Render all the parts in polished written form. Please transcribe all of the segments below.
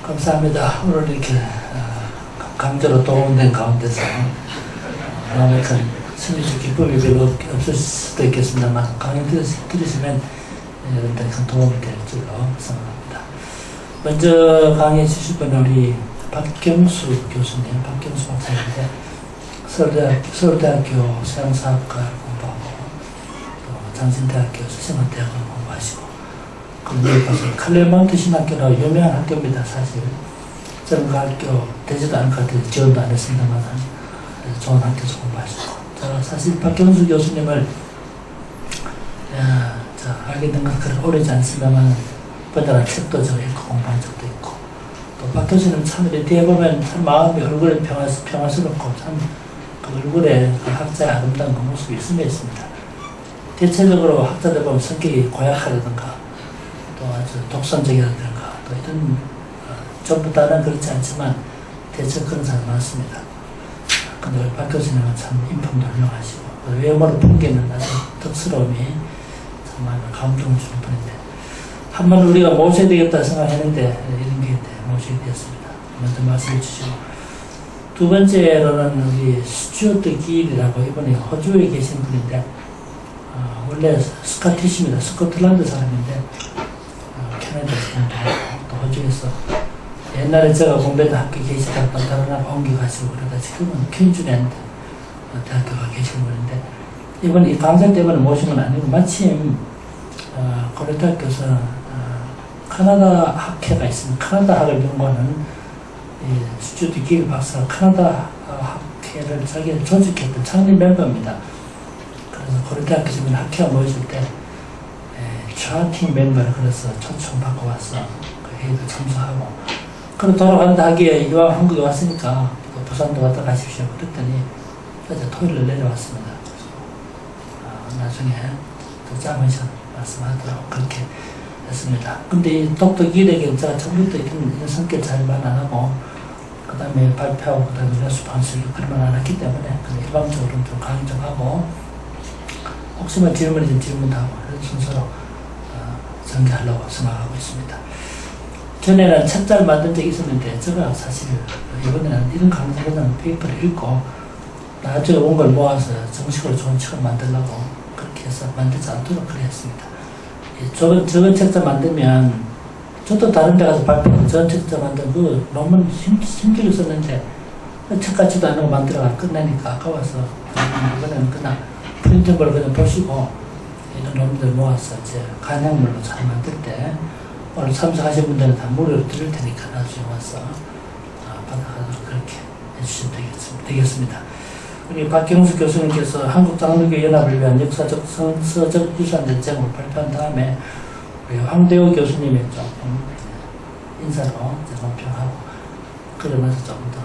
감사합니다. 오늘 이렇게 강제로 동원된 가운데서 마음에 큰 스미적 기쁨이 별로 없을 수도 있겠습니다만 강의 들으시면 여러분들이 큰 도움이 될 줄로 생각합니다. 먼저 강의 주실 분은 우리 박경수 교수님, 박경수 박사님인데 서울대학교 서양사학과를 공부하고 또 장신대학교 수생활대학을 공부하시고 미국 가서 클레먼트 신학교라고 유명한 학교입니다. 사실 저는 그 학교 되지도 않을 것 같아서 지원도 안 했습니다만 좋은 학교에서 공부하시고 제가 사실 박경수 교수님을 알게 된 건 그렇게 오래지 않습니다만 번역한 책도 저 읽고 공부한 적도 있고 또 박 교수님 참 이렇게 뒤에 보면 참 마음이 얼굴에 평화스럽고 참 그 얼굴에 그 학자의 아름다운 그 모습이 숨어 있습니다. 대체적으로 학자들 보면 성격이 고약하다든가 또 아주 독선적이라든가 또 이런 전부 다는 그렇지 않지만 대체로 그런 사람이 많습니다. 근데 우리 박 교수님은 참 인품도 훌륭하시고 외모로 풍기는 아주 덕스러움이 정말 감동을 주는 분인데 한번 우리가 모셔야 되겠다 생각했는데 이런 게 모시게 되었습니다. 먼저 말씀해 주시고 두 번째로는 우리 스튜어트 길이라고 이번에 호주에 계신 분인데 원래 스카티시입니다. 스코틀랜드 사람인데 캐나다에서 공부하고 또 호주에서 옛날에 제가 공부했던 학교 계시다가 다른 학교 옮겨가시고 그러다 지금은 퀸즐랜드 대학교가 계신 분인데 이번 이 강사 때문에 모신 건 아니고 마침 고려대학교에서 카나다 학회가 있습니다. 카나다 학을 연구하는 스튜어트 길 박사가 카나다 학회를 자기가 조직했던 창립 멤버입니다. 그래서 고려대학교에서 이번 학회가 모였을 때 차팅 멤버를 그래서 초청받고 와서 그 회의도 참석하고 그리고 돌아간다 하기에 이왕 한국에 왔으니까 부산도 왔다 가십시오. 그랬더니 어제 토요일에 내려왔습니다. 그래서 나중에 또 짜면서 말씀하도록 그렇게 했습니다. 근데 이 독도 기획에 제가 처음부터 이런 성격 잘만 안 하고 그 다음에 발표하고 그 다음에 연습하는 그런 걸 안 했기 때문에 일방적으로는 좀 강의 좀 하고 혹시나 질문이든 질문도 하고 이런 순서로 전개하려고 생각하고 있습니다. 전에는 책자를 만든 적이 있었는데 제가 사실 이번에는 이런 강의보다는 페이퍼를 읽고 나중에 온 걸 모아서 정식으로 좋은 책을 만들려고 그렇게 해서 만들지 않도록 그래 했습니다. 저건 책자 만들면 저도 다른 데 가서 발표하고 저런 책자 만든 그 논문 힘들게 썼는데 책 같지도 않은 거 만들어가 끝내니까 아까워서 이번에는 그냥 프린트한 걸 그냥 보시고 이런 논문들 모아서 이제 간약물로 잘 만들 때 오늘 참석하신 분들은 다 무료로 드릴 테니까 나중에 와서 받아가도록 그렇게 해주시면 되겠습니다. 우리 박경수 교수님께서 한국장로교 연합을 위한 역사적 성서적 유산 대책을 발표한 다음에 우리 황대우 교수님의 조금 인사로 논평하고 그러면서 조금 더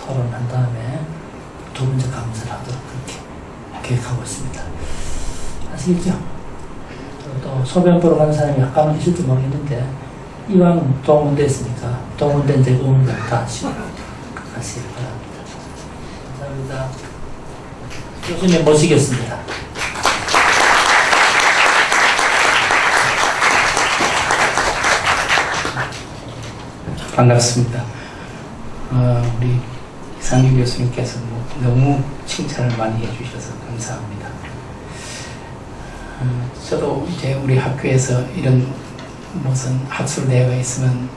토론한 다음에 두 번째 강사를 하도록 그렇게 계획하고 있습니다. 아시겠죠? 또 소변 보러 가는 사람이 가만히 있을지 모르겠는데 이왕 동원돼 있으니까 동원된 제공을 다 하시고 가시기 바랍니다. 감사합니다. 교수님 모시겠습니다. 반갑습니다. 우리 이상규 교수님께서 너무 칭찬을 많이 해주셔서 감사합니다. 저도 이제 우리 학교에서 이런 무슨 학술대회가 있으면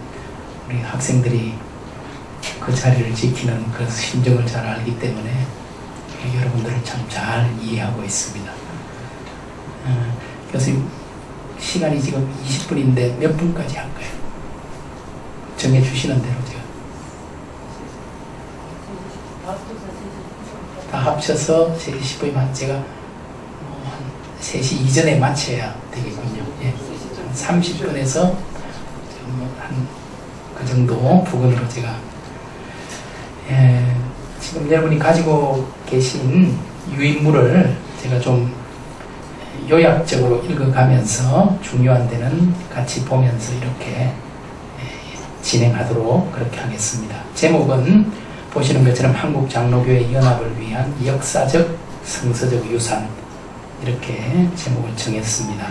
우리 학생들이 그 자리를 지키는 그 심정을 잘 알기 때문에 여러분들을 참 잘 이해하고 있습니다. 교수님 시간이 지금 20분인데 몇 분까지 할까요? 정해주시는 대로 제가 다 합쳐서 3시 10분이면 제가 한 3시 이전에 마쳐야 되겠군요. 예. 30분에서 한 그 정도 부근으로 제가 지금 여러분이 가지고 계신 유인물을 제가 좀 요약적으로 읽어가면서 중요한 데는 같이 보면서 이렇게 진행하도록 그렇게 하겠습니다. 제목은 보시는 것처럼 한국장로교회 연합을 위한 역사적 성서적 유산 이렇게 제목을 정했습니다.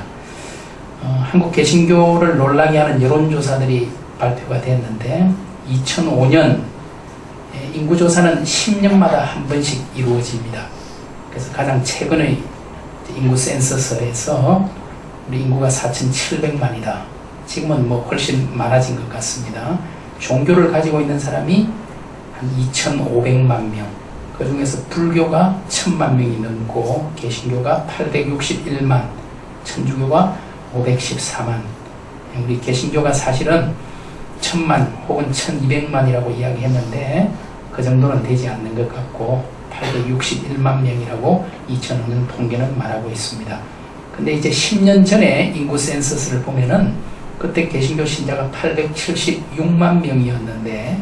한국 개신교를 놀라게 하는 여론조사들이 발표가 됐는데 2005년 인구조사는 10년마다 한 번씩 이루어집니다. 그래서 가장 최근의 인구 센서스에서 우리 인구가 4,700만이다. 지금은 뭐 훨씬 많아진 것 같습니다. 종교를 가지고 있는 사람이 한 2,500만 명, 그 중에서 불교가 1,000만 명이 넘고 개신교가 861만, 천주교가 514만. 우리 개신교가 사실은 1,000만 혹은 1,200만이라고 이야기했는데 그 정도는 되지 않는 것 같고 861만 명이라고 2005년 통계는 말하고 있습니다. 근데 이제 10년 전에 인구 센서스를 보면은 그때 개신교 신자가 876만 명이었는데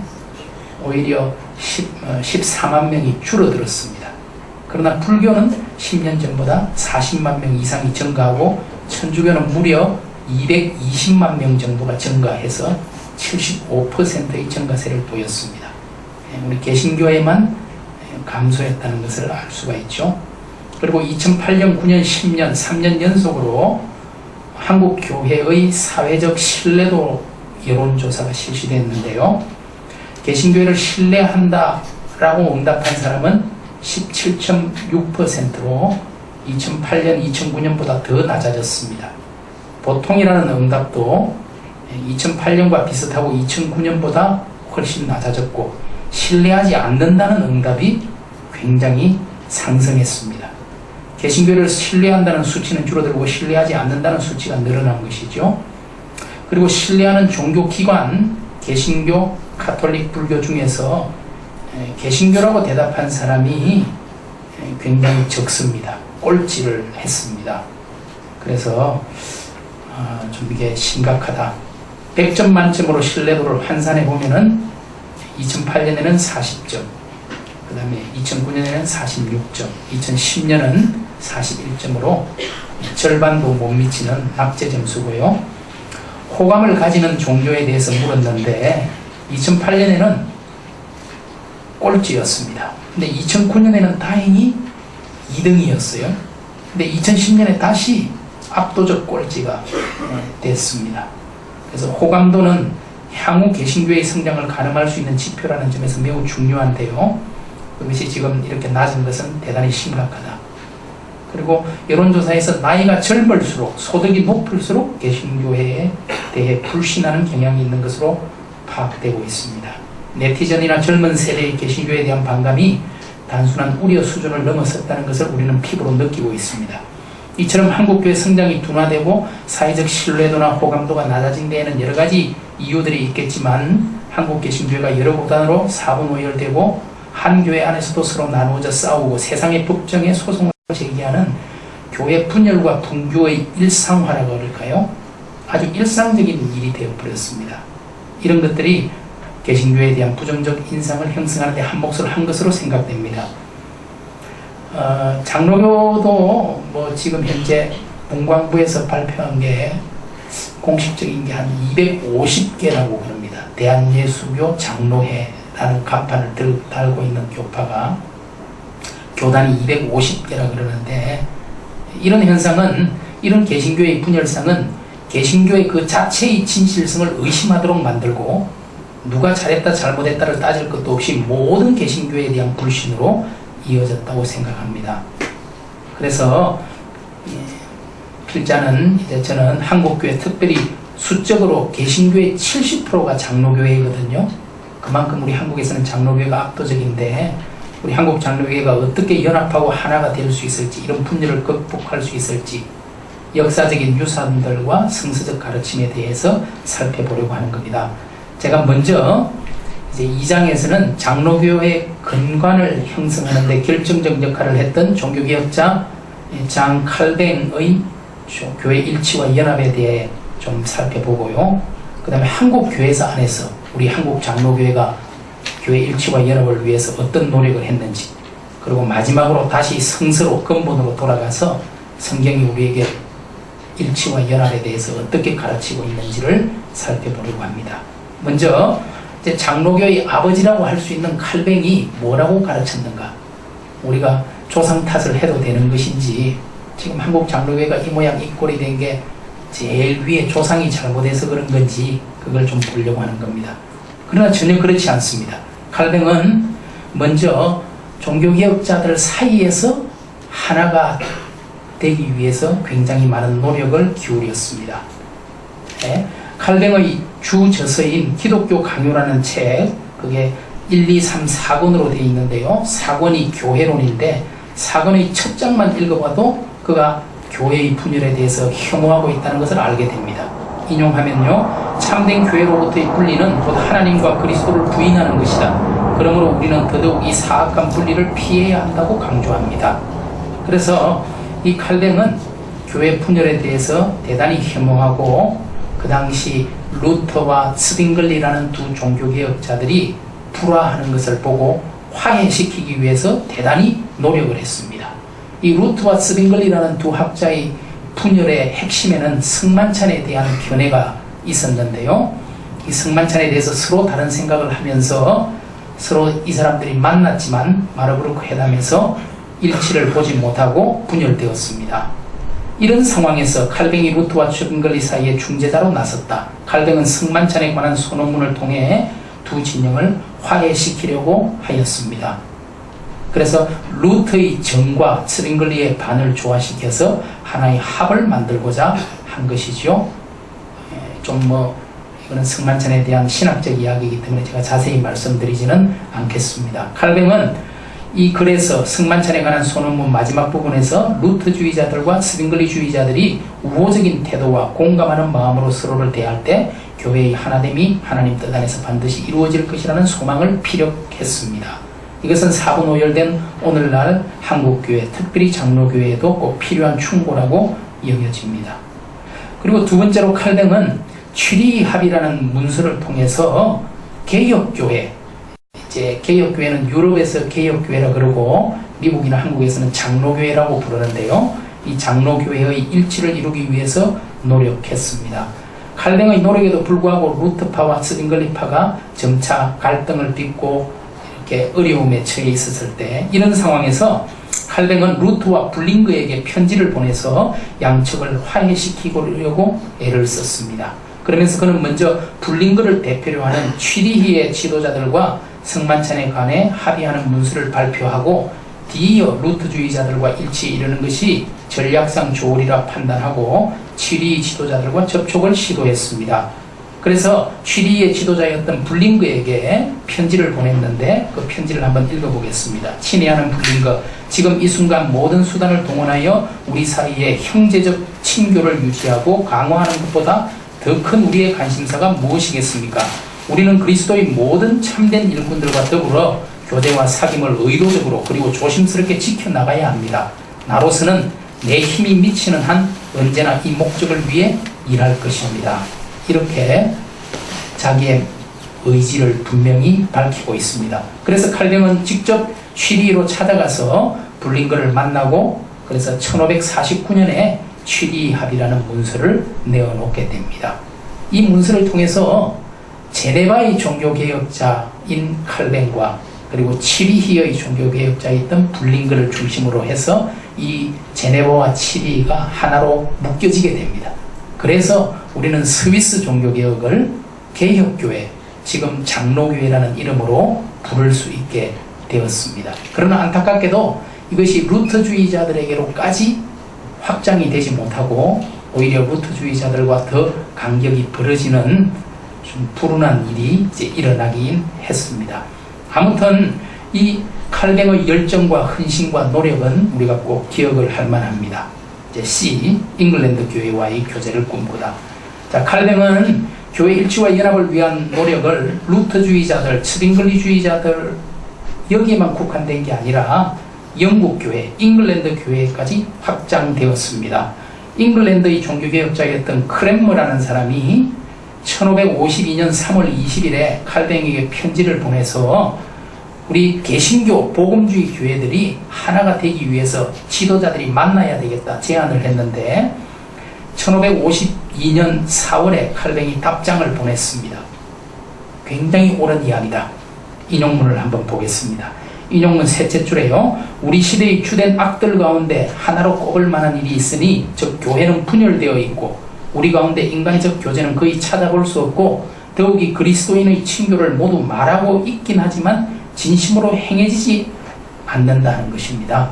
오히려 14만 명이 줄어들었습니다. 그러나 불교는 10년 전보다 40만 명 이상이 증가하고 천주교는 무려 220만 명 정도가 증가해서 75%의 증가세를 보였습니다. 우리 개신교에만 감소했다는 것을 알 수가 있죠. 그리고 2008년, 9년, 10년, 3년 연속으로 한국 교회의 사회적 신뢰도 여론조사가 실시됐는데요. 개신교회를 신뢰한다라고 응답한 사람은 17.6%로 2008년, 2009년보다 더 낮아졌습니다. 보통이라는 응답도 2008년과 비슷하고 2009년보다 훨씬 낮아졌고 신뢰하지 않는다는 응답이 굉장히 상승했습니다. 개신교를 신뢰한다는 수치는 줄어들고 신뢰하지 않는다는 수치가 늘어난 것이죠. 그리고 신뢰하는 종교기관, 개신교, 가톨릭, 불교 중에서 개신교라고 대답한 사람이 굉장히 적습니다. 꼴찌를 했습니다. 그래서 좀 이게 심각하다. 100점 만점으로 신뢰도를 환산해 보면은 2008년에는 40점, 그 다음에 2009년에는 46점, 2010년은 41점으로 절반도 못 미치는 낙제 점수고요. 호감을 가지는 종교에 대해서 물었는데 2008년에는 꼴찌였습니다. 근데 2009년에는 다행히 2등이었어요. 근데 2010년에 다시 압도적 꼴찌가 됐습니다. 그래서 호감도는 향후 개신교의 성장을 가늠할 수 있는 지표라는 점에서 매우 중요한데요. 그것이 지금 이렇게 낮은 것은 대단히 심각하다. 그리고 여론조사에서 나이가 젊을수록 소득이 높을수록 개신교회에 대해 불신하는 경향이 있는 것으로 파악되고 있습니다. 네티즌이나 젊은 세대의 개신교에 대한 반감이 단순한 우려 수준을 넘어섰다는 것을 우리는 피부로 느끼고 있습니다. 이처럼 한국교회 성장이 둔화되고 사회적 신뢰도나 호감도가 낮아진 데에는 여러 가지 이유들이 있겠지만 한국 개신교회가 여러 구단으로 사분오열되고 한 교회 안에서도 서로 나누어져 싸우고 세상의 법정에 소송을 제기하는 교회 분열과 분교의 일상화라고 그럴까요? 아주 일상적인 일이 되어버렸습니다. 이런 것들이 개신교회에 대한 부정적 인상을 형성하는 데 한 몫을 한 것으로 생각됩니다. 장로교도 뭐 지금 현재 문광부에서 발표한 게 공식적인 게 한 250개라고 그럽니다. 대한예수교 장로회라는 간판을 달고 있는 교파가 교단이 250개라 그러는데 이런 현상은 이런 개신교의 분열상은 개신교의 그 자체의 진실성을 의심하도록 만들고 누가 잘했다 잘못했다를 따질 것도 없이 모든 개신교에 대한 불신으로 이어졌다고 생각합니다. 그래서 필자는 이제 저는 한국교회 특별히 수적으로 개신교의 70%가 장로교회이거든요. 그만큼 우리 한국에서는 장로교회가 압도적인데 우리 한국 장로교회가 어떻게 연합하고 하나가 될 수 있을지 이런 분열을 극복할 수 있을지 역사적인 유산들과 성서적 가르침에 대해서 살펴보려고 하는 겁니다. 제가 먼저 이제 2장에서는 장로교회의 근간을 형성하는 데 결정적 역할을 했던 종교개혁자 장 칼뱅의 교회 일치와 연합에 대해 좀 살펴보고요. 그 다음에 한국 교회사 안에서 우리 한국 장로교회가 교회 일치와 연합을 위해서 어떤 노력을 했는지, 그리고 마지막으로 다시 성서로 근본으로 돌아가서 성경이 우리에게 일치와 연합에 대해서 어떻게 가르치고 있는지를 살펴보려고 합니다. 먼저 이제 장로교의 아버지라고 할 수 있는 칼뱅이 뭐라고 가르쳤는가, 우리가 조상 탓을 해도 되는 것인지, 지금 한국 장로교회가 이 모양 이 꼴이 된 게 제일 위에 조상이 잘못해서 그런 건지 그걸 좀 보려고 하는 겁니다. 그러나 전혀 그렇지 않습니다. 칼뱅은 먼저 종교개혁자들 사이에서 하나가 되기 위해서 굉장히 많은 노력을 기울였습니다. 네. 칼뱅의 주 저서인 기독교 강요라는 책, 그게 1, 2, 3, 4권으로 되어 있는데요. 4권이 교회론인데 4권의 첫 장만 읽어봐도 그가 교회의 분열에 대해서 혐오하고 있다는 것을 알게 됩니다. 인용하면요, 참된 교회로부터의 분리는 곧 하나님과 그리스도를 부인하는 것이다. 그러므로 우리는 더더욱 이 사악한 분리를 피해야 한다고 강조합니다. 그래서 이 칼뱅은 교회 분열에 대해서 대단히 혐오하고, 그 당시 루터와 스빙글리라는 두 종교개혁자들이 불화하는 것을 보고 화해시키기 위해서 대단히 노력을 했습니다. 이 루터와 스빙글리라는 두 학자의 분열의 핵심에는 성만찬에 대한 견해가 있었는데요. 이 성만찬에 대해서 서로 다른 생각을 하면서 서로 이 사람들이 만났지만 마르부르크 회담에서 일치를 보지 못하고 분열되었습니다. 이런 상황에서 칼뱅이 루터와 스빙글리 사이의 중재자로 나섰다. 칼뱅은 성만찬에 관한 소논문을 통해 두 진영을 화해시키려고 하였습니다. 그래서 루터의 정과 스빙글리의 반을 조화시켜서 하나의 합을 만들고자 한 것이죠. 이거는 성만찬에 대한 신학적 이야기이기 때문에 제가 자세히 말씀드리지는 않겠습니다. 칼뱅은 이 글에서 성만찬에 관한 소논문 마지막 부분에서 루터주의자들과 스빙글리주의자들이 우호적인 태도와 공감하는 마음으로 서로를 대할 때 교회의 하나됨이 하나님 뜻 안에서 반드시 이루어질 것이라는 소망을 피력했습니다. 이것은 사분오열된 오늘날 한국교회, 특별히 장로교회에도 꼭 필요한 충고라고 여겨집니다. 그리고 두 번째로 칼뱅은 취리합의라는 문서를 통해서 개혁교회, 이제 개혁교회는 유럽에서 개혁교회라 그러고 미국이나 한국에서는 장로교회라고 부르는데요. 이 장로교회의 일치를 이루기 위해서 노력했습니다. 칼뱅의 노력에도 불구하고 루터파와 스빙글리파가 점차 갈등을 빚고 이렇게 어려움에 처해 있었을 때, 이런 상황에서 칼뱅은 루터와 불링거에게 편지를 보내서 양측을 화해시키려고 애를 썼습니다. 그러면서 그는 먼저 불링거를 대표로 하는 취리히의 지도자들과 성만찬에 관해 합의하는 문서를 발표하고, 뒤이어 루터주의자들과 일치에 이르는 것이 전략상 좋으리라 판단하고 취리히 지도자들과 접촉을 시도했습니다. 그래서 취리히의 지도자였던 불링거에게 편지를 보냈는데 그 편지를 한번 읽어보겠습니다. 친애하는 불링거, 지금 이 순간 모든 수단을 동원하여 우리 사이에 형제적 친교를 유지하고 강화하는 것보다 더 큰 우리의 관심사가 무엇이겠습니까? 우리는 그리스도의 모든 참된 일꾼들과 더불어 교대와 사귐을 의도적으로 그리고 조심스럽게 지켜나가야 합니다. 나로서는 내 힘이 미치는 한 언제나 이 목적을 위해 일할 것입니다. 이렇게 자기의 의지를 분명히 밝히고 있습니다. 그래서 칼뱅은 직접 취리히로 찾아가서 불링거를 만나고, 그래서 1549년에 취리히 합의라는 문서를 내어놓게 됩니다. 이 문서를 통해서 제네바의 종교개혁자인 칼뱅과 그리고 취리히의 종교개혁자였던 불링거를 중심으로 해서 이 제네바와 취리히가 하나로 묶여지게 됩니다. 그래서 우리는 스위스 종교개혁을 개혁교회, 지금 장로교회라는 이름으로 부를 수 있게 되었습니다. 그러나 안타깝게도 이것이 루터주의자들에게로까지 확장이 되지 못하고 오히려 루터주의자들과 더 간격이 벌어지는 좀 불운한 일이 이제 일어나긴 했습니다. 아무튼 이 칼뱅의 열정과 헌신과 노력은 우리가 꼭 기억을 할 만합니다. 이제 C, 잉글랜드 교회와의 교제를 꿈꾸다. 자, 칼뱅은 교회 일치와 연합을 위한 노력을 루터주의자들, 스빙글리주의자들 여기에만 국한된 게 아니라 영국 교회, 잉글랜드 교회까지 확장되었습니다. 잉글랜드의 종교개혁자였던 크랜머라는 사람이 1552년 3월 20일에 칼뱅에게 편지를 보내서 우리 개신교 복음주의 교회들이 하나가 되기 위해서 지도자들이 만나야 되겠다 제안을 했는데 1552년 4월에 칼뱅이 답장을 보냈습니다. 굉장히 옳은 이야기다. 인용문을 한번 보겠습니다. 인용문 셋째 줄에요. 우리 시대의 주된 악들 가운데 하나로 꼽을 만한 일이 있으니 즉 교회는 분열되어 있고 우리 가운데 인간적 교제는 거의 찾아볼 수 없고 더욱이 그리스도인의 친교를 모두 말하고 있긴 하지만 진심으로 행해지지 않는다는 것입니다.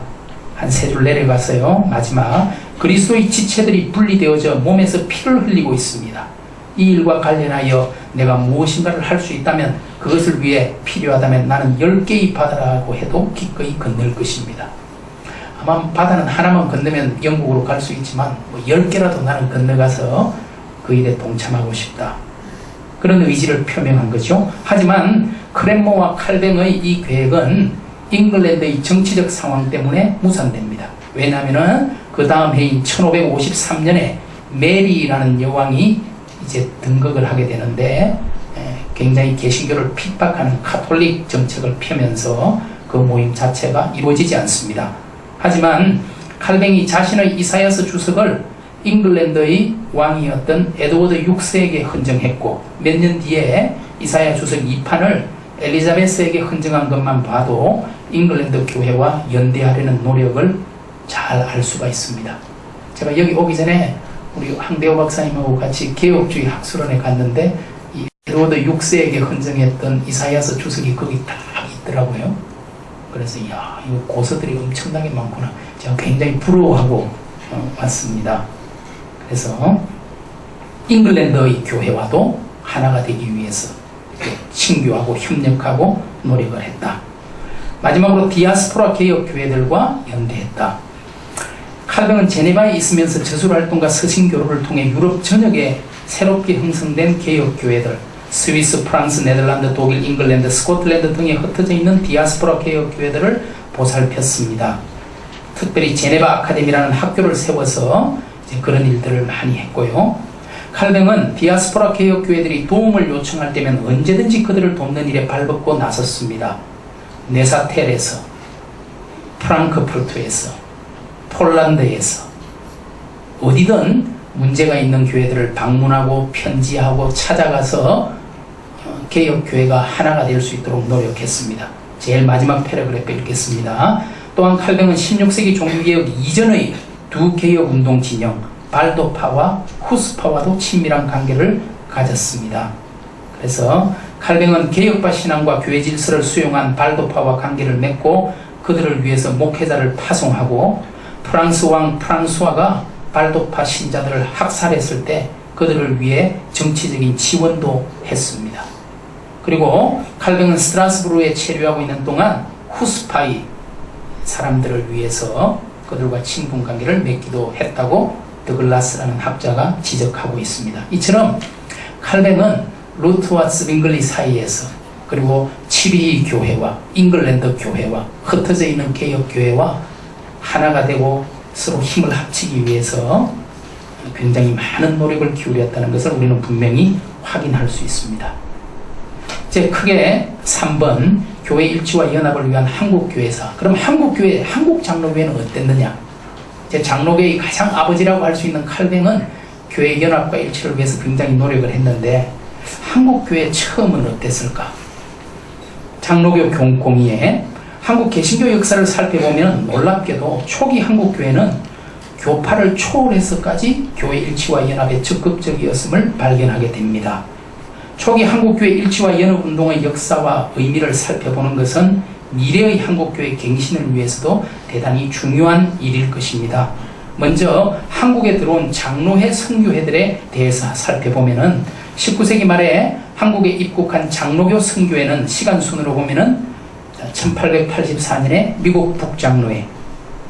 한 세 줄 내려가서요. 마지막, 그리스도의 지체들이 분리되어져 몸에서 피를 흘리고 있습니다. 이 일과 관련하여 내가 무엇인가를 할 수 있다면, 그것을 위해 필요하다면 나는 10개의 바다라고 해도 기꺼이 건널 것입니다. 아마 바다는 하나만 건너면 영국으로 갈 수 있지만 10개라도 나는 건너가서 그 일에 동참하고 싶다. 그런 의지를 표명한 거죠. 하지만 크랜머와 칼뱅의 이 계획은 잉글랜드의 정치적 상황 때문에 무산됩니다. 왜냐하면 그 다음 해인 1553년에 메리라는 여왕이 이제 등극을 하게 되는데, 굉장히 개신교를 핍박하는 카톨릭 정책을 펴면서 그 모임 자체가 이루어지지 않습니다. 하지만 칼뱅이 자신의 이사야서 주석을 잉글랜드의 왕이었던 에드워드 6세에게 헌정했고, 몇 년 뒤에 이사야 주석 2판을 엘리자베스에게 헌정한 것만 봐도 잉글랜드 교회와 연대하려는 노력을 잘 알 수가 있습니다. 제가 여기 오기 전에 우리 황대호 박사님하고 같이 개혁주의 학술원에 갔는데, 이 에드워드 6세에게 헌정했던 이사야서 주석이 거기 딱 있더라고요. 그래서 이야, 이거 고서들이 엄청나게 많구나. 제가 굉장히 부러워하고 왔습니다. 그래서 잉글랜드의 교회와도 하나가 되기 위해서 친교하고 협력하고 노력을 했다. 마지막으로 디아스포라 개혁 교회들과 연대했다. 칼뱅은 제네바에 있으면서 저술활동과 서신교류를 통해 유럽 전역에 새롭게 형성된 개혁 교회들, 스위스, 프랑스, 네덜란드, 독일, 잉글랜드, 스코틀랜드 등에 흩어져 있는 디아스포라 개혁 교회들을 보살폈습니다. 특별히 제네바 아카데미라는 학교를 세워서 이제 그런 일들을 많이 했고요. 칼뱅은 디아스포라 개혁 교회들이 도움을 요청할 때면 언제든지 그들을 돕는 일에 발벗고 나섰습니다. 네사텔에서, 프랑크푸르트에서, 폴란드에서, 어디든 문제가 있는 교회들을 방문하고 편지하고 찾아가서 개혁교회가 하나가 될 수 있도록 노력했습니다. 제일 마지막 패러그래프 읽겠습니다. 또한 칼뱅은 16세기 종교개혁 이전의 두 개혁운동 진영, 발도파와 후스파와도 친밀한 관계를 가졌습니다. 그래서 칼뱅은 개혁파 신앙과 교회 질서를 수용한 발도파와 관계를 맺고 그들을 위해서 목회자를 파송하고, 프랑스 왕 프랑수아가 발도파 신자들을 학살했을 때 그들을 위해 정치적인 지원도 했습니다. 그리고 칼뱅은 스트라스부르에 체류하고 있는 동안 후스파의 사람들을 위해서 그들과 친분 관계를 맺기도 했다고 더글라스라는 학자가 지적하고 있습니다. 이처럼 칼뱅은 루트와 스빙글리 사이에서, 그리고 치리히 교회와 잉글랜드 교회와 흩어져 있는 개혁 교회와 하나가 되고 서로 힘을 합치기 위해서 굉장히 많은 노력을 기울였다는 것을 우리는 분명히 확인할 수 있습니다. 이제 크게 3번, 교회 일치와 연합을 위한 한국교회사. 그럼 한국교회, 한국장로교회는 어땠느냐? 이제 장로교회의 가장 아버지라고 할 수 있는 칼뱅은 교회 연합과 일치를 위해서 굉장히 노력을 했는데, 한국교회 처음은 어땠을까? 장로교 공의회, 한국 개신교 역사를 살펴보면 놀랍게도 초기 한국교회는 교파를 초월해서까지 교회 일치와 연합에 적극적이었음을 발견하게 됩니다. 초기 한국교회 일치와 연합운동의 역사와 의미를 살펴보는 것은 미래의 한국교회 갱신을 위해서도 대단히 중요한 일일 것입니다. 먼저 한국에 들어온 장로회 선교회들에 대해서 살펴보면 19세기 말에 한국에 입국한 장로교 선교회는 시간 순으로 보면 1884년에 미국 북장로회,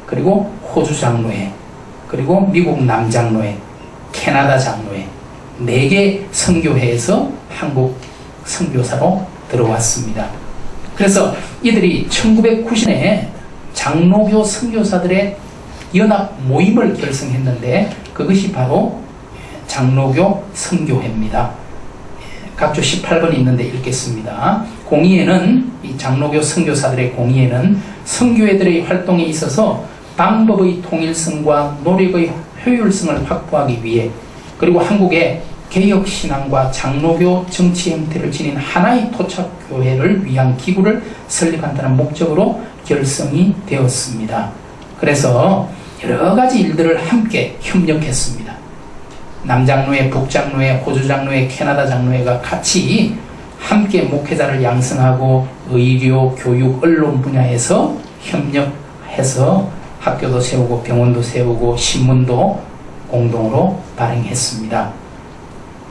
그리고 호주 장로회, 그리고 미국 남장로회, 캐나다 장로회, 4개 선교회에서 한국 선교사로 들어왔습니다. 그래서 이들이 1990년에 장로교 선교사들의 연합 모임을 결성했는데, 그것이 바로 장로교 선교회입니다. 각조 18번이 있는데 읽겠습니다. 공의회는, 이 장로교 선교사들의 공의회는 선교회들의 활동에 있어서 방법의 통일성과 노력의 효율성을 확보하기 위해, 그리고 한국의 개혁신앙과 장로교 정치 형태를 지닌 하나의 토착교회를 위한 기구를 설립한다는 목적으로 결성이 되었습니다. 그래서 여러 가지 일들을 함께 협력했습니다. 남장로회, 북장로회, 호주장로회, 캐나다 장로회가 같이 함께 목회자를 양성하고 의료, 교육, 언론 분야에서 협력해서 학교도 세우고 병원도 세우고 신문도 공동으로 발행했습니다.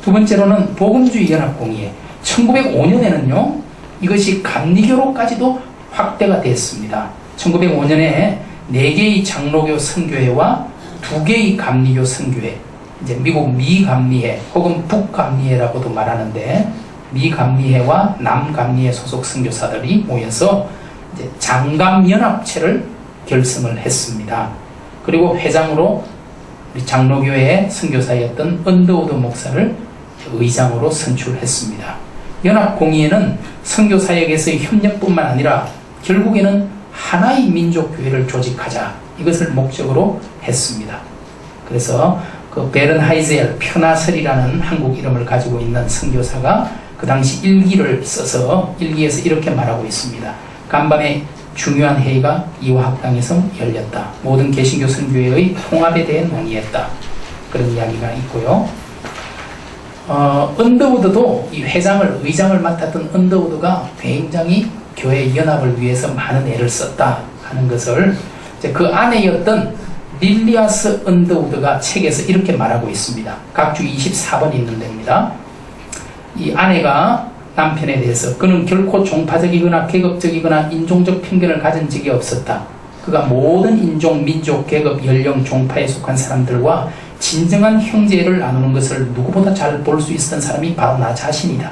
두 번째로는 복음주의 연합공예. 1905년에는요, 이것이 감리교로까지도 확대가 됐습니다. 1905년에 4개의 장로교 선교회와 2개의 감리교 선교회, 이제 미국 미감리회 혹은 북감리회라고도 말하는데, 미감리회와 남감리회 소속 선교사들이 모여서 이제 장감연합체를 결성을 했습니다. 그리고 회장으로 우리 장로교회의 선교사였던 언더우드 목사를 의장으로 선출했습니다. 연합공의회는 선교사역에서의 협력뿐만 아니라 결국에는 하나의 민족교회를 조직하자, 이것을 목적으로 했습니다. 그래서 그 베른하이젤 표나설이라는 한국 이름을 가지고 있는 선교사가 그 당시 일기를 써서 일기에서 이렇게 말하고 있습니다. 간밤에 중요한 회의가 이화학당에서 열렸다. 모든 개신교 선교회의 통합에 대해 논의했다. 그런 이야기가 있고요. 언더우드도 이 의장을 맡았던 언더우드가 굉장히 교회 연합을 위해서 많은 애를 썼다 하는 것을 이제 그 아내였던 릴리아스 언더우드가 책에서 이렇게 말하고 있습니다. 각주 24번 있는 데입니다. 이 아내가 남편에 대해서 그는 결코 종파적이거나 계급적이거나 인종적 편견을 가진 적이 없었다. 그가 모든 인종, 민족, 계급, 연령, 종파에 속한 사람들과 진정한 형제를 나누는 것을 누구보다 잘 볼 수 있었던 사람이 바로 나 자신이다.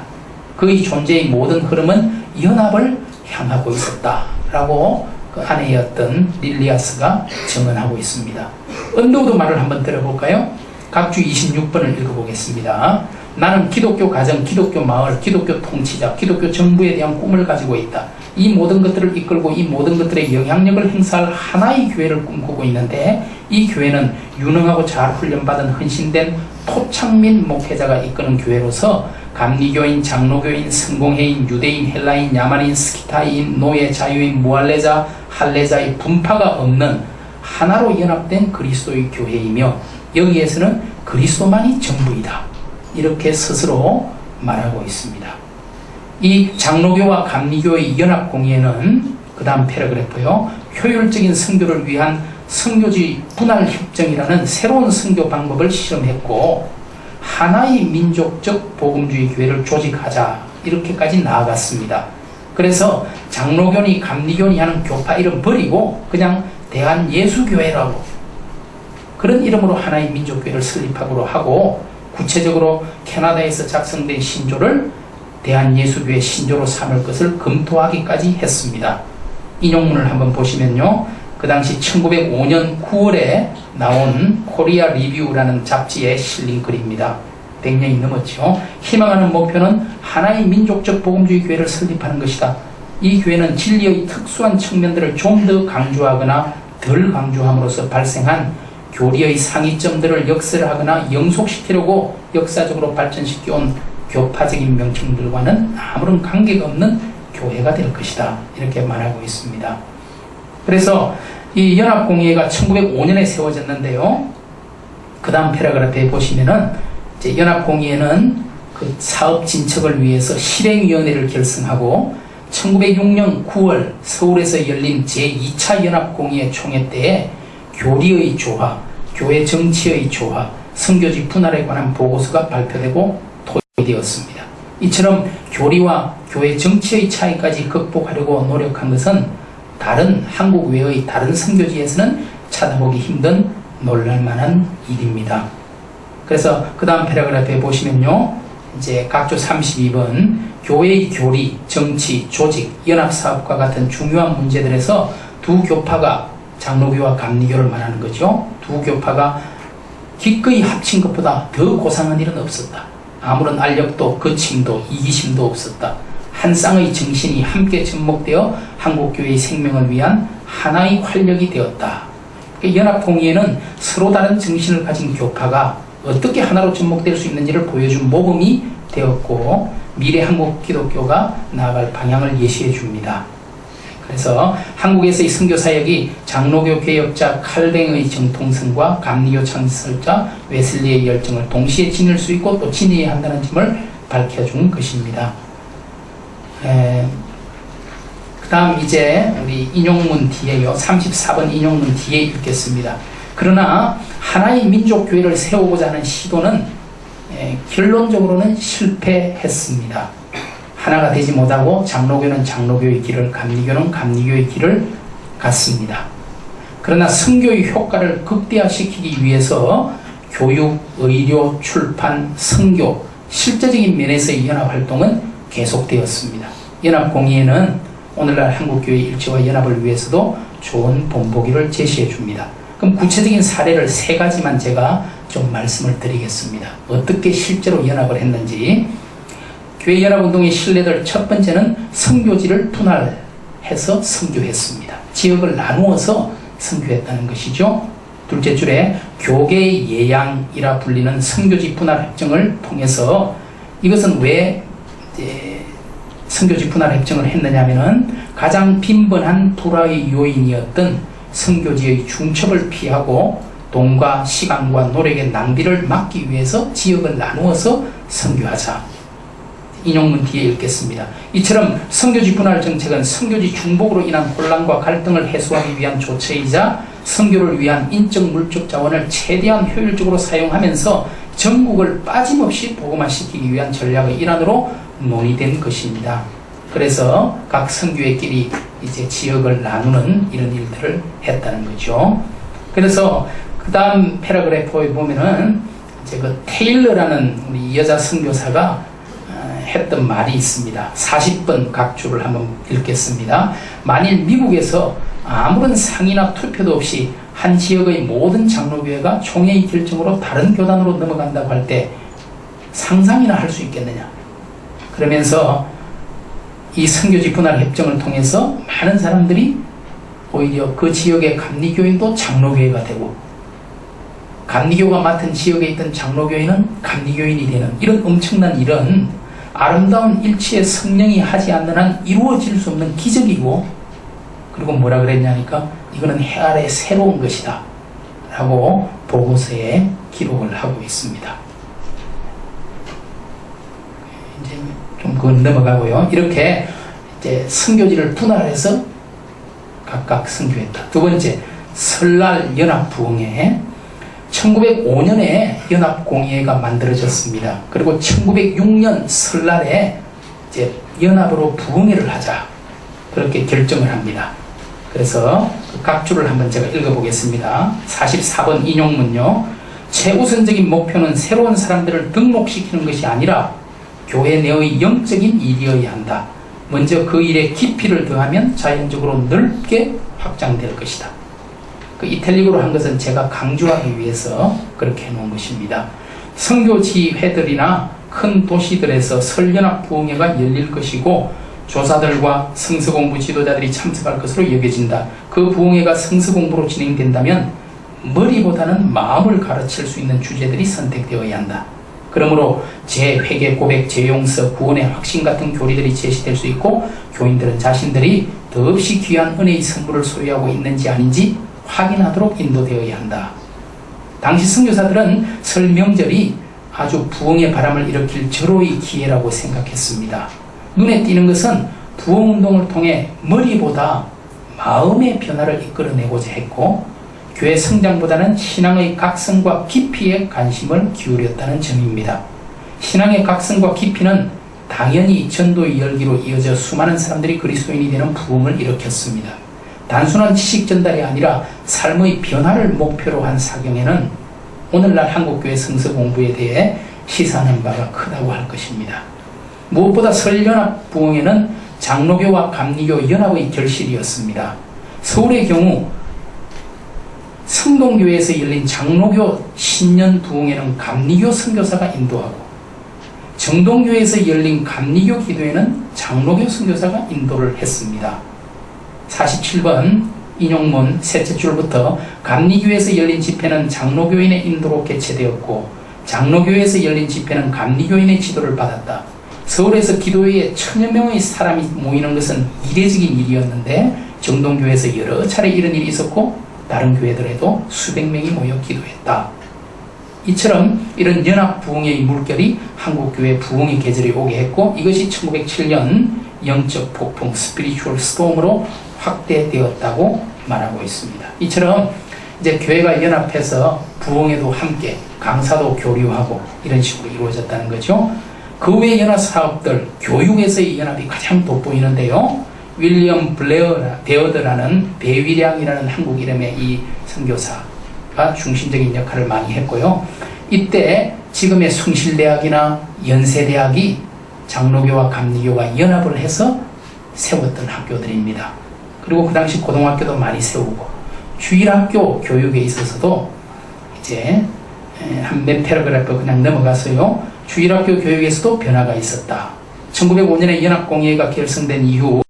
그의 존재의 모든 흐름은 연합을 향하고 있었다. 라고 그 아내였던 릴리아스가 증언하고 있습니다. 언더우드 말을 한번 들어볼까요? 각주 26번을 읽어보겠습니다. 나는 기독교 가정, 기독교 마을, 기독교 통치자, 기독교 정부에 대한 꿈을 가지고 있다. 이 모든 것들을 이끌고 이 모든 것들의 영향력을 행사할 하나의 교회를 꿈꾸고 있는데, 이 교회는 유능하고 잘 훈련받은 헌신된 토착민 목회자가 이끄는 교회로서 감리교인, 장로교인, 성공회인, 유대인, 헬라인, 야만인, 스키타인, 노예, 자유인, 무할레자, 할레자의 분파가 없는 하나로 연합된 그리스도의 교회이며, 여기에서는 그리스도만이 전부이다. 이렇게 스스로 말하고 있습니다. 이 장로교와 감리교의 연합공예는 그 다음 패러그래프요, 효율적인 선교를 위한 선교지 분할협정이라는 새로운 선교 방법을 실험했고, 하나의 민족적 복음주의 교회를 조직하자, 이렇게까지 나아갔습니다. 그래서 장로교니 감리교니 하는 교파 이름 버리고 그냥 대한예수교회라고, 그런 이름으로 하나의 민족교회를 설립하기로 하고, 구체적으로 캐나다에서 작성된 신조를 대한예수교회 신조로 삼을 것을 검토하기까지 했습니다. 인용문을 한번 보시면요, 그 당시 1905년 9월에 나온 코리아 리뷰라는 잡지에 실린 글입니다. 100년이 넘었죠. 희망하는 목표는 하나의 민족적 복음주의 교회를 설립하는 것이다. 이 교회는 진리의 특수한 측면들을 좀 더 강조하거나 덜 강조함으로써 발생한 교리의 상이점들을 역설하거나 영속시키려고 역사적으로 발전시켜온 교파적인 명칭들과는 아무런 관계가 없는 교회가 될 것이다. 이렇게 말하고 있습니다. 그래서 이 연합공예가 1905년에 세워졌는데요. 그 다음 패러그래프에 보시면은 이제 연합공예는 그 사업 진척을 위해서 실행위원회를 결성하고 1906년 9월 서울에서 열린 제2차 연합공예 총회 때에 교리의 조화, 교회 정치의 조화, 선교지 분할에 관한 보고서가 발표되고 토의되었습니다. 이처럼 교리와 교회 정치의 차이까지 극복하려고 노력한 것은 다른 한국 외의 다른 선교지에서는 찾아보기 힘든 놀랄만한 일입니다. 그래서 그 다음 패러그래프에 보시면요, 이제 각조 32번 교회의 교리, 정치, 조직, 연합사업과 같은 중요한 문제들에서 두 교파가, 장로교와 감리교를 말하는 거죠, 두 교파가 기꺼이 합친 것보다 더 고상한 일은 없었다. 아무런 알력도 거침도 이기심도 없었다. 한 쌍의 정신이 함께 접목되어 한국교회의 생명을 위한 하나의 활력이 되었다. 연합공예는 서로 다른 정신을 가진 교파가 어떻게 하나로 접목될 수 있는지를 보여준 모범이 되었고, 미래 한국 기독교가 나아갈 방향을 예시해 줍니다. 그래서 한국에서의 선교 사역이 장로교 개혁자 칼뱅의 정통성과 감리교 창설자 웨슬리의 열정을 동시에 지닐 수 있고 또 지녀야 한다는 점을 밝혀준 것입니다. 그 다음 이제 우리 인용문 뒤에요. 34번 인용문 뒤에 읽겠습니다. 그러나 하나의 민족교회를 세우고자 하는 시도는 결론적으로는 실패했습니다. 하나가 되지 못하고 장로교는 장로교의 길을, 감리교는 감리교의 길을 갔습니다. 그러나 선교의 효과를 극대화시키기 위해서 교육, 의료, 출판, 선교, 실제적인 면에서의 연합활동은 계속되었습니다. 연합공의회는 오늘날 한국교회 일체와 연합을 위해서도 좋은 본보기를 제시해 줍니다. 그럼 구체적인 사례를 3가지만 제가 좀 말씀을 드리겠습니다. 어떻게 실제로 연합을 했는지. 교회 연합운동의 신뢰들 첫 번째는 선교지를 분할해서 선교했습니다. 지역을 나누어서 선교했다는 것이죠. 둘째 줄에 교계 예양이라 불리는 선교지 분할 협정을 통해서, 이것은 왜 선교지 분할 협정을 했느냐면은 가장 빈번한 불화의 요인이었던 선교지의 중첩을 피하고 돈과 시간과 노력의 낭비를 막기 위해서 지역을 나누어서 선교하자. 인용문 뒤에 읽겠습니다. 이처럼 선교지 분할 정책은 선교지 중복으로 인한 혼란과 갈등을 해소하기 위한 조처이자 선교를 위한 인적 물적 자원을 최대한 효율적으로 사용하면서 전국을 빠짐없이 복음화시키기 위한 전략의 일환으로 논의된 것입니다. 그래서 각 선교회끼리 이제 지역을 나누는 이런 일들을 했다는 거죠. 그래서 그 다음 패러그래프에 보면은 이제 그 테일러라는 우리 여자 선교사가 했던 말이 있습니다. 40번 각 줄을 한번 읽겠습니다. 만일 미국에서 아무런 상의나 투표도 없이 한 지역의 모든 장로교회가 총회의 결정으로 다른 교단으로 넘어간다고 할 때 상상이나 할 수 있겠느냐. 그러면서 이 선교지 분할 협정을 통해서 많은 사람들이 오히려 그 지역의 감리교인도 장로교회가 되고, 감리교가 맡은 지역에 있던 장로교인은 감리교인이 되는 이런 엄청난 일은 아름다운 일치의 성령이 하지 않는 한 이루어질 수 없는 기적이고, 그리고 뭐라 그랬냐니까 이거는 해 아래 새로운 것이다 라고 보고서에 기록을 하고 있습니다. 이제 좀 그건 넘어가고요. 이렇게 이제 선교지를 분할해서 각각 선교했다. 두 번째, 설날 연합부흥회. 1905년에 연합공의회가 만들어졌습니다. 그리고 1906년 설날에 이제 연합으로 부흥회를 하자, 그렇게 결정을 합니다. 그래서 각 줄을 한번 제가 읽어보겠습니다. 44번 인용문요. 최우선적인 목표는 새로운 사람들을 등록시키는 것이 아니라 교회 내의 영적인 일이어야 한다. 먼저 그 일에 깊이를 더하면 자연적으로 넓게 확장될 것이다. 그 이탈릭으로 한 것은 제가 강조하기 위해서 그렇게 해놓은 것입니다. 선교지회들이나 큰 도시들에서 설연합 부흥회가 열릴 것이고 조사들과 성서공부 지도자들이 참석할 것으로 여겨진다. 그 부흥회가 성서공부로 진행된다면 머리보다는 마음을 가르칠 수 있는 주제들이 선택되어야 한다. 그러므로 재회개 고백, 재용서, 구원의 확신 같은 교리들이 제시될 수 있고, 교인들은 자신들이 더없이 귀한 은혜의 선물을 소유하고 있는지 아닌지 확인하도록 인도되어야 한다. 당시 선교사들은 설 명절이 아주 부흥의 바람을 일으킬 절호의 기회라고 생각했습니다. 눈에 띄는 것은 부흥운동을 통해 머리보다 마음의 변화를 이끌어내고자 했고, 교회 성장보다는 신앙의 각성과 깊이에 관심을 기울였다는 점입니다. 신앙의 각성과 깊이는 당연히 전도의 열기로 이어져 수많은 사람들이 그리스도인이 되는 부흥을 일으켰습니다. 단순한 지식 전달이 아니라 삶의 변화를 목표로 한 사경에는 오늘날 한국교회 성서 공부에 대해 시사하는 바가 크다고 할 것입니다. 무엇보다 설연합 부흥회는 장로교와 감리교 연합의 결실이었습니다. 서울의 경우 성동교회에서 열린 장로교 신년 부흥회는 감리교 선교사가 인도하고, 정동교회에서 열린 감리교 기도회는 장로교 선교사가 인도를 했습니다. 47번 인용문 셋째 줄부터 감리교회에서 열린 집회는 장로교인의 인도로 개최되었고, 장로교회에서 열린 집회는 감리교인의 지도를 받았다. 서울에서 기도회에 1000여 명의 사람이 모이는 것은 이례적인 일이었는데 정동교회에서 여러 차례 이런 일이 있었고 다른 교회들에도 수백 명이 모여 기도했다. 이처럼 이런 연합 부흥의 물결이 한국교회 부흥의 계절이 오게 했고 이것이 1907년 영적 폭풍 스피리추얼 스톰으로 확대되었다고 말하고 있습니다. 이처럼 이제 교회가 연합해서 부흥에도 함께 강사도 교류하고 이런 식으로 이루어졌다는 거죠. 그 외 연합 사업들, 교육에서의 연합이 가장 돋보이는데요. 윌리엄 베어드라는 배위량이라는 한국 이름의 이 선교사가 중심적인 역할을 많이 했고요. 이때 지금의 숭실대학이나 연세대학이 장로교와 감리교가 연합을 해서 세웠던 학교들입니다. 그리고 그 당시 고등학교도 많이 세우고 주일학교 교육에 있어서도 이제 한 몇 패러그래프 그냥 넘어가서요. 주일학교 교육에서도 변화가 있었다. 1905년에 연합공예회가 결성된 이후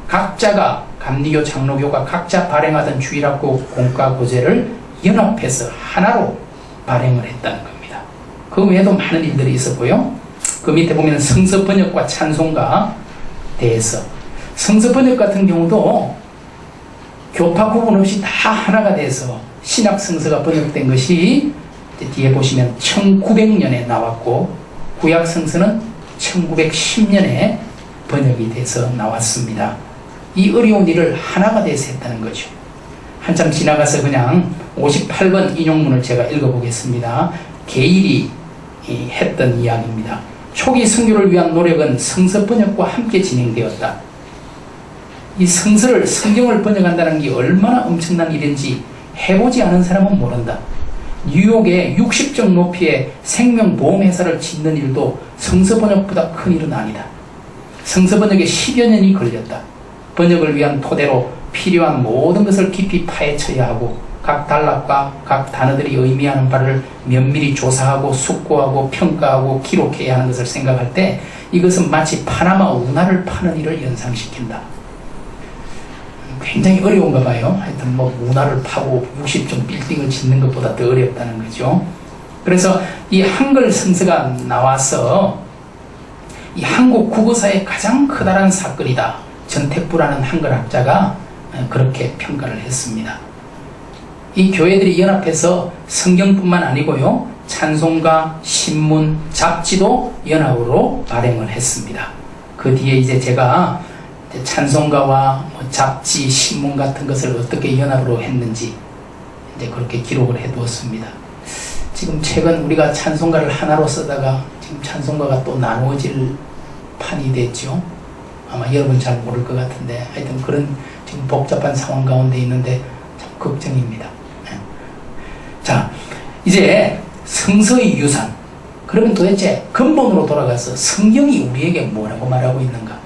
각자가 감리교, 장로교가 각자 발행하던 주일학교 공과고제를 연합해서 하나로 발행을 했다는 겁니다. 그 외에도 많은 일들이 있었고요. 그 밑에 보면 성서 번역과 찬송가 대해서 성서 번역 같은 경우도 교파 구분 없이 다 하나가 돼서 신약 성서가 번역된 것이 뒤에 보시면 1900년에 나왔고 구약 성서는 1910년에 번역이 돼서 나왔습니다. 이 어려운 일을 하나가 돼서 했다는 거죠. 한참 지나가서 그냥 58번 인용문을 제가 읽어보겠습니다. 게일이 했던 이야기입니다. 초기 선교를 위한 노력은 성서 번역과 함께 진행되었다. 이 성경을 번역한다는 게 얼마나 엄청난 일인지 해보지 않은 사람은 모른다. 뉴욕에 60정 높이의 생명보험회사를 짓는 일도 성서 번역보다 큰 일은 아니다. 성서 번역에 10여 년이 걸렸다. 번역을 위한 토대로 필요한 모든 것을 깊이 파헤쳐야 하고 각 단락과 각 단어들이 의미하는 바를 면밀히 조사하고 숙고하고 평가하고 기록해야 하는 것을 생각할 때 이것은 마치 파나마 운하를 파는 일을 연상시킨다. 굉장히 어려운가 봐요. 하여튼 뭐 운하를 파고 60종 빌딩을 짓는 것보다 더 어렵다는 거죠. 그래서 이 한글 성서가 나와서 이 한국 국어사의 가장 커다란 사건이다. 전택부라는 한글학자가 그렇게 평가를 했습니다. 이 교회들이 연합해서 성경뿐만 아니고요. 찬송가, 신문, 잡지도 연합으로 발행을 했습니다. 그 뒤에 이제 제가 찬송가와 잡지, 신문 같은 것을 어떻게 연합으로 했는지 이제 그렇게 기록을 해두었습니다. 지금 최근 우리가 찬송가를 하나로 쓰다가 지금 찬송가가 또 나누어질 판이 됐죠. 아마 여러분 잘 모를 것 같은데 하여튼 그런 지금 복잡한 상황 가운데 있는데 참 걱정입니다. 자, 이제 성서의 유산. 그러면 도대체 근본으로 돌아가서 성경이 우리에게 뭐라고 말하고 있는가?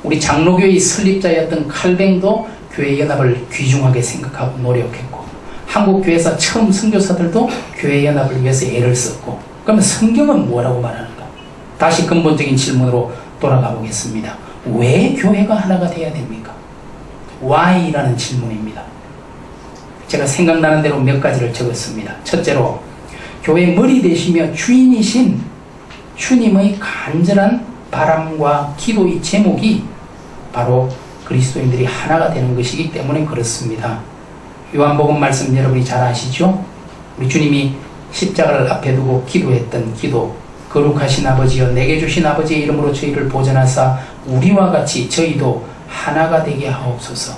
우리 장로교의 설립자였던 칼뱅도 교회 연합을 귀중하게 생각하고 노력했고 한국교회에서 처음 선교사들도 교회 연합을 위해서 애를 썼고 그러면 성경은 뭐라고 말하는가? 다시 근본적인 질문으로 돌아가 보겠습니다. 왜 교회가 하나가 돼야 됩니까? Why라는 질문입니다. 제가 생각나는 대로 몇 가지를 적었습니다. 첫째로 교회 머리 되시며 주인이신 주님의 간절한 바람과 기도의 제목이 바로 그리스도인들이 하나가 되는 것이기 때문에 그렇습니다. 요한복음 말씀 여러분이 잘 아시죠? 우리 주님이 십자가를 앞에 두고 기도했던 기도, 거룩하신 아버지여 내게 주신 아버지의 이름으로 저희를 보전하사 우리와 같이 저희도 하나가 되게 하옵소서.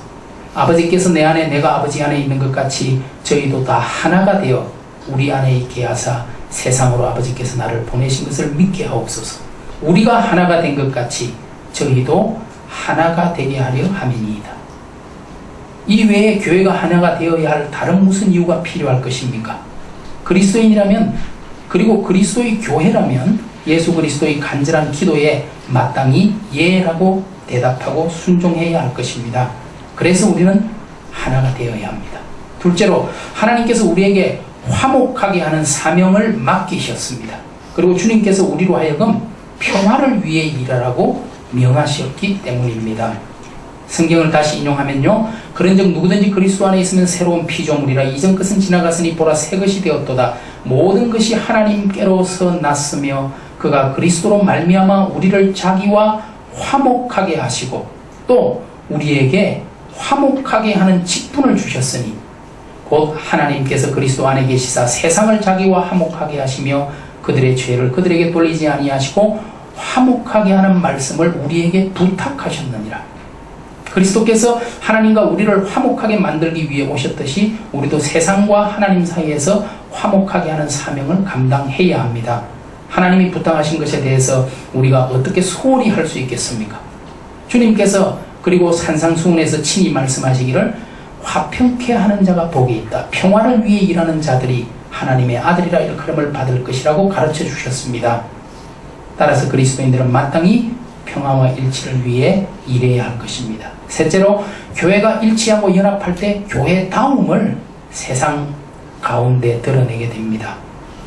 아버지께서 내 안에 내가 아버지 안에 있는 것 같이 저희도 다 하나가 되어 우리 안에 있게 하사 세상으로 아버지께서 나를 보내신 것을 믿게 하옵소서. 우리가 하나가 된 것 같이 저희도 하나가 되게 하려 함이니이다. 이 외에 교회가 하나가 되어야 할 다른 무슨 이유가 필요할 것입니까? 그리스도인이라면 그리고 그리스도의 교회라면 예수 그리스도의 간절한 기도에 마땅히 예라고 대답하고 순종해야 할 것입니다. 그래서 우리는 하나가 되어야 합니다. 둘째로 하나님께서 우리에게 화목하게 하는 사명을 맡기셨습니다. 그리고 주님께서 우리로 하여금 평화를 위해 일하라고 명하셨기 때문입니다. 성경을 다시 인용하면요. 그런즉 누구든지 그리스도 안에 있으면 새로운 피조물이라 이전 것은 지나갔으니 보라 새 것이 되었도다. 모든 것이 하나님께로서 났으며 그가 그리스도로 말미암아 우리를 자기와 화목하게 하시고 또 우리에게 화목하게 하는 직분을 주셨으니 곧 하나님께서 그리스도 안에 계시사 세상을 자기와 화목하게 하시며 그들의 죄를 그들에게 돌리지 아니하시고 화목하게 하는 말씀을 우리에게 부탁하셨느니라. 그리스도께서 하나님과 우리를 화목하게 만들기 위해 오셨듯이 우리도 세상과 하나님 사이에서 화목하게 하는 사명을 감당해야 합니다. 하나님이 부탁하신 것에 대해서 우리가 어떻게 소홀히 할 수 있겠습니까? 주님께서 그리고 산상수훈에서 친히 말씀하시기를 화평케 하는 자가 복이 있다. 평화를 위해 일하는 자들이 하나님의 아들이라 일컬음을 받을 것이라고 가르쳐 주셨습니다. 따라서 그리스도인들은 마땅히 평화와 일치를 위해 일해야 할 것입니다. 셋째로 교회가 일치하고 연합할 때 교회다움을 세상 가운데 드러내게 됩니다.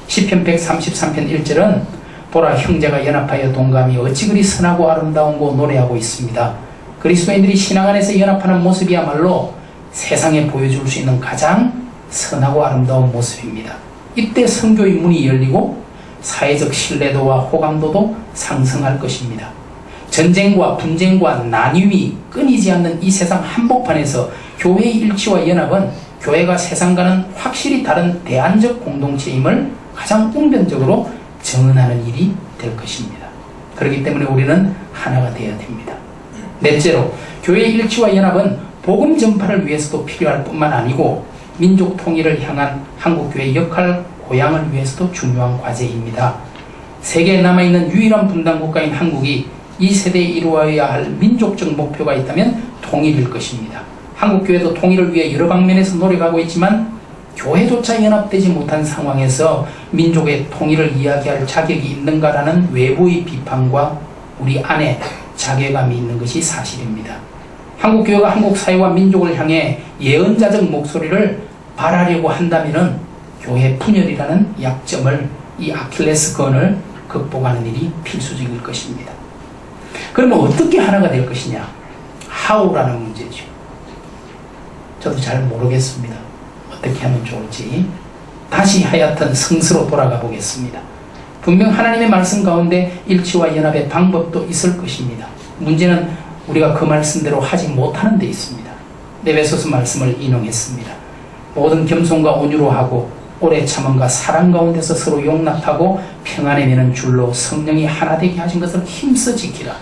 시편 133편 1절은 보라 형제가 연합하여 동감이 어찌 그리 선하고 아름다운고 노래하고 있습니다. 그리스도인들이 신앙 안에서 연합하는 모습이야말로 세상에 보여줄 수 있는 가장 선하고 아름다운 모습입니다. 이때 선교의 문이 열리고 사회적 신뢰도와 호감도도 상승할 것입니다. 전쟁과 분쟁과 난임이 끊이지 않는 이 세상 한복판에서 교회의 일치와 연합은 교회가 세상과는 확실히 다른 대안적 공동체임을 가장 웅변적으로 증언하는 일이 될 것입니다. 그렇기 때문에 우리는 하나가 되어야 됩니다. 넷째로 교회의 일치와 연합은 복음 전파를 위해서도 필요할 뿐만 아니고 민족 통일을 향한 한국교회의 역할 고양을 위해서도 중요한 과제입니다. 세계에 남아있는 유일한 분단국가인 한국이 이 세대에 이루어야 할 민족적 목표가 있다면 통일일 것입니다. 한국교회도 통일을 위해 여러 방면에서 노력하고 있지만 교회조차 연합되지 못한 상황에서 민족의 통일을 이야기할 자격이 있는가라는 외부의 비판과 우리 안에 자괴감이 있는 것이 사실입니다. 한국교회가 한국사회와 민족을 향해 예언자적 목소리를 발하려고 한다면 교회 분열이라는 약점을, 이 아킬레스건을 극복하는 일이 필수적일 것입니다. 그러면 어떻게 하나가 될 것이냐? how라는 문제죠. 저도 잘 모르겠습니다. 어떻게 하면 좋을지. 다시 하여튼 성서로 돌아가 보겠습니다. 분명 하나님의 말씀 가운데 일치와 연합의 방법도 있을 것입니다. 문제는 우리가 그 말씀대로 하지 못하는 데 있습니다. 에베소서 말씀을 인용했습니다. 모든 겸손과 온유로 하고 오래 참음과 사랑 가운데서 서로 용납하고 평안에 매는 줄로 성령이 하나 되게 하신 것을 힘써 지키라.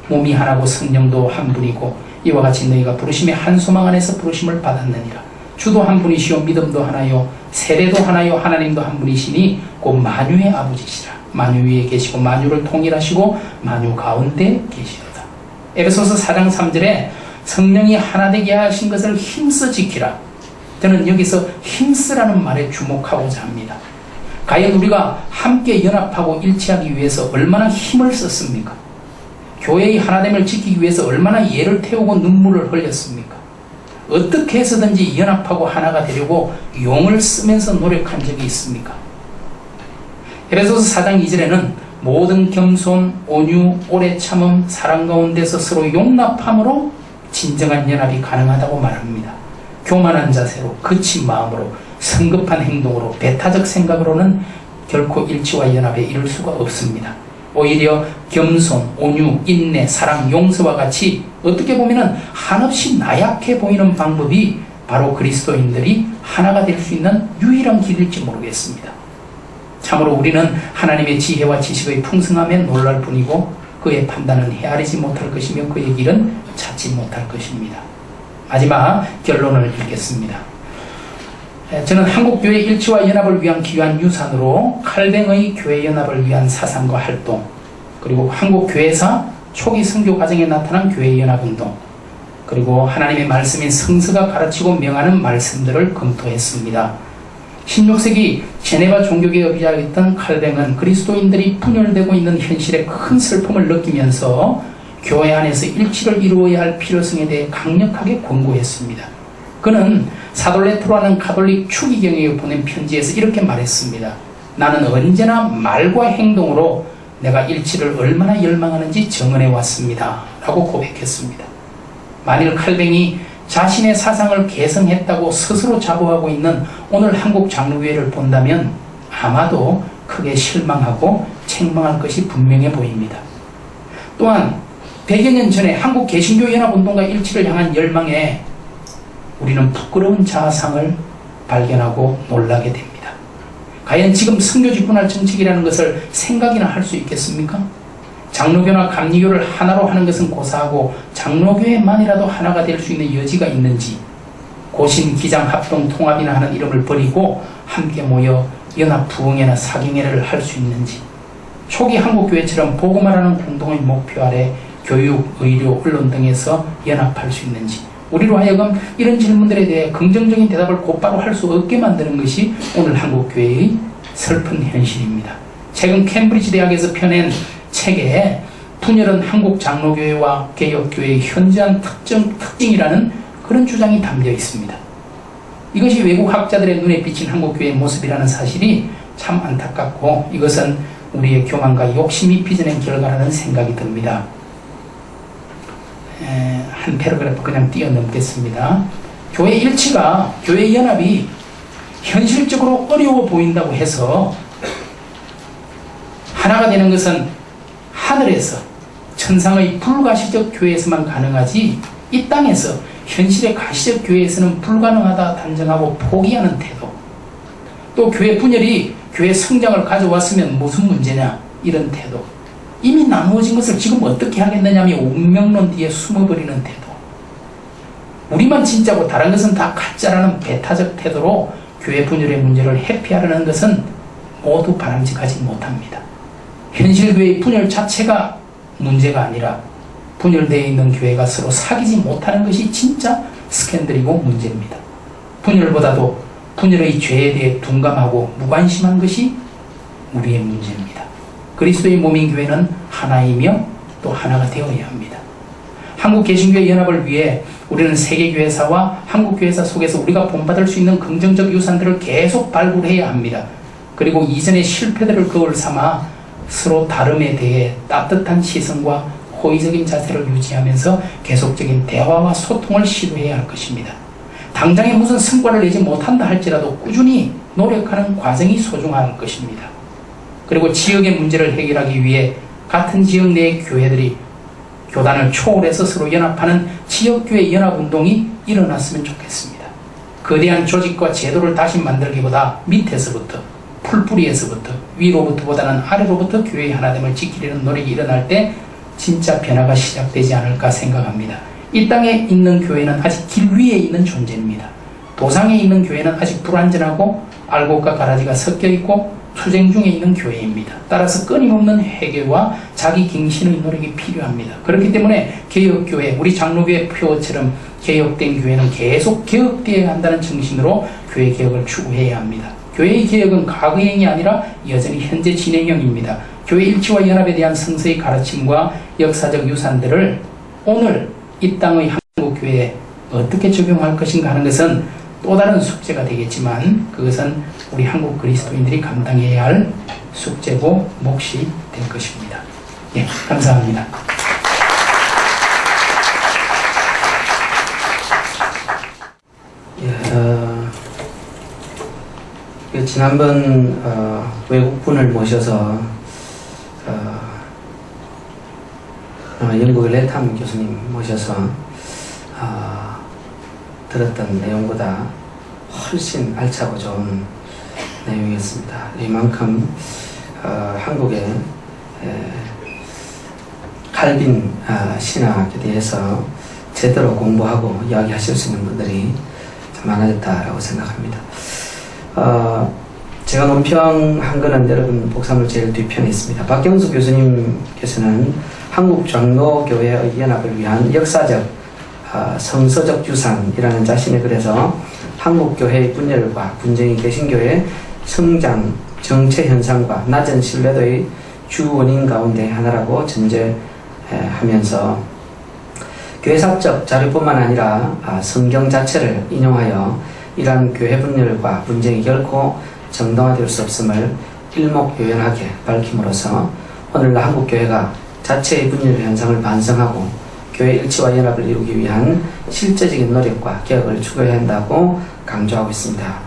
몸이 하나고 성령도 한 분이고 이와 같이 너희가 부르심의 한 소망 안에서 부르심을 받았느니라. 주도 한 분이시요 믿음도 하나요 세례도 하나요 하나님도 한 분이시니 곧 만유의 아버지시라. 만유 위에 계시고 만유를 통일하시고 만유 가운데 계시도다. 에베소서 4장 3절에 성령이 하나 되게 하신 것을 힘써 지키라. 저는 여기서 힘쓰라는 말에 주목하고자 합니다. 과연 우리가 함께 연합하고 일치하기 위해서 얼마나 힘을 썼습니까? 교회의 하나됨을 지키기 위해서 얼마나 예를 태우고 눈물을 흘렸습니까? 어떻게 해서든지 연합하고 하나가 되려고 용을 쓰면서 노력한 적이 있습니까? 에베소서 4장 2절에는 모든 겸손, 온유, 오래 참음, 사랑 가운데서 서로 용납함으로 진정한 연합이 가능하다고 말합니다. 교만한 자세로, 거친 마음으로, 성급한 행동으로, 배타적 생각으로는 결코 일치와 연합에 이룰 수가 없습니다. 오히려 겸손, 온유, 인내, 사랑, 용서와 같이 어떻게 보면 한없이 나약해 보이는 방법이 바로 그리스도인들이 하나가 될 수 있는 유일한 길일지 모르겠습니다. 참으로 우리는 하나님의 지혜와 지식의 풍성함에 놀랄 뿐이고 그의 판단은 헤아리지 못할 것이며 그의 길은 찾지 못할 것입니다. 마지막 결론을 읽겠습니다. 저는 한국교회 일치와 연합을 위한 귀한 유산으로 칼뱅의 교회연합을 위한 사상과 활동, 그리고 한국교회사 초기 선교 과정에 나타난 교회연합운동, 그리고 하나님의 말씀인 성서가 가르치고 명하는 말씀들을 검토했습니다. 16세기 제네바 종교개혁자였던 칼뱅은 그리스도인들이 분열되고 있는 현실에 큰 슬픔을 느끼면서 교회 안에서 일치를 이루어야 할 필요성에 대해 강력하게 권고했습니다. 그는 사돌레토라는 가톨릭 추기경에게 보낸 편지에서 이렇게 말했습니다. 나는 언제나 말과 행동으로 내가 일치를 얼마나 열망하는지 증언해 왔습니다. 라고 고백했습니다. 만일 칼뱅이 자신의 사상을 개성했다고 스스로 자부하고 있는 오늘 한국 장로교회를 본다면 아마도 크게 실망하고 책망할 것이 분명해 보입니다. 또한 100여 년 전에 한국 개신교 연합운동가 일치를 향한 열망에 우리는 부끄러운 자아상을 발견하고 놀라게 됩니다. 과연 지금 선교지 분할 정책이라는 것을 생각이나 할 수 있겠습니까? 장로교나 감리교를 하나로 하는 것은 고사하고 장로교회만이라도 하나가 될 수 있는 여지가 있는지, 고신, 기장, 합동, 통합이나 하는 이름을 버리고 함께 모여 연합 부흥회나 사경회를 할 수 있는지, 초기 한국교회처럼 복음화라는 공동의 목표 아래 교육, 의료, 언론 등에서 연합할 수 있는지, 우리로 하여금 이런 질문들에 대해 긍정적인 대답을 곧바로 할 수 없게 만드는 것이 오늘 한국교회의 슬픈 현실입니다. 최근 캠브리지 대학에서 펴낸 책에 분열은 한국 장로교회와 개혁교회의 현저한 특징이라는 그런 주장이 담겨 있습니다. 이것이 외국 학자들의 눈에 비친 한국교회의 모습이라는 사실이 참 안타깝고, 이것은 우리의 교만과 욕심이 빚어낸 결과라는 생각이 듭니다. 한 패러그래프 그냥 뛰어넘겠습니다. 교회 일치가, 교회 연합이 현실적으로 어려워 보인다고 해서 하나가 되는 것은 하늘에서, 천상의 불가시적 교회에서만 가능하지, 이 땅에서 현실의 가시적 교회에서는 불가능하다 단정하고 포기하는 태도, 또 교회 분열이 교회 성장을 가져왔으면 무슨 문제냐, 이런 태도, 이미 나누어진 것을 지금 어떻게 하겠느냐며 운명론 뒤에 숨어버리는 태도, 우리만 진짜고 다른 것은 다 가짜라는 배타적 태도로 교회 분열의 문제를 회피하려는 것은 모두 바람직하지 못합니다. 현실교회의 분열 자체가 문제가 아니라 분열되어 있는 교회가 서로 사귀지 못하는 것이 진짜 스캔들이고 문제입니다. 분열보다도 분열의 죄에 대해 둔감하고 무관심한 것이 우리의 문제입니다. 그리스도의 몸인 교회는 하나이며 또 하나가 되어야 합니다. 한국 개신교회 연합을 위해 우리는 세계교회사와 한국교회사 속에서 우리가 본받을 수 있는 긍정적 유산들을 계속 발굴해야 합니다. 그리고 이전의 실패들을 거울 삼아 서로 다름에 대해 따뜻한 시선과 호의적인 자세를 유지하면서 계속적인 대화와 소통을 시도해야 할 것입니다. 당장에 무슨 성과를 내지 못한다 할지라도 꾸준히 노력하는 과정이 소중할 것입니다. 그리고 지역의 문제를 해결하기 위해 같은 지역 내의 교회들이 교단을 초월해서 서로 연합하는 지역교회 연합운동이 일어났으면 좋겠습니다. 거대한 조직과 제도를 다시 만들기보다 밑에서부터, 풀뿌리에서부터, 위로부터보다는 아래로부터 교회의 하나됨을 지키려는 노력이 일어날 때 진짜 변화가 시작되지 않을까 생각합니다. 이 땅에 있는 교회는 아직 길 위에 있는 존재입니다. 도상에 있는 교회는 아직 불완전하고 알곡과 가라지가 섞여 있고 투쟁 중에 있는 교회입니다. 따라서 끊임없는 회개와 자기 갱신의 노력이 필요합니다. 그렇기 때문에 개혁교회, 우리 장로교회 표어처럼 개혁된 교회는 계속 개혁되어야 한다는 정신으로 교회 개혁을 추구해야 합니다. 교회의 개혁은 과거형이 아니라 여전히 현재 진행형입니다. 교회 일치와 연합에 대한 성서의 가르침과 역사적 유산들을 오늘 이 땅의 한국교회에 어떻게 적용할 것인가 하는 것은 또 다른 숙제가 되겠지만, 그것은 우리 한국 그리스도인들이 감당해야 할 숙제고 몫이 될 것입니다. 예, 감사합니다. 지난번 외국분을 모셔서 영국의 레탐 교수님 모셔서 들었던 내용보다 훨씬 알차고 좋은 내용이었습니다. 이만큼 한국의 칼빈 신학에 대해서 제대로 공부하고 이야기하실 수 있는 분들이 참 많아졌다라고 생각합니다. 제가 논평한 거는 여러분 복사물 제일 뒤편에 있습니다. 박경수 교수님께서는 한국 장로교회의 연합을 위한 역사적 성서적 유산이라는 자신의 글에서 한국교회의 분열과 분쟁이 개신교회의 성장, 정체 현상과 낮은 신뢰도의 주 원인 가운데 하나라고 전제하면서 교회사적 자료뿐만 아니라 성경 자체를 인용하여 이러한 교회 분열과 분쟁이 결코 정당화될 수 없음을 일목요연하게 밝힘으로써 오늘날 한국교회가 자체의 분열 현상을 반성하고 교회 일치와 연합을 이루기 위한 실제적인 노력과 개혁을 추구해야 한다고 강조하고 있습니다.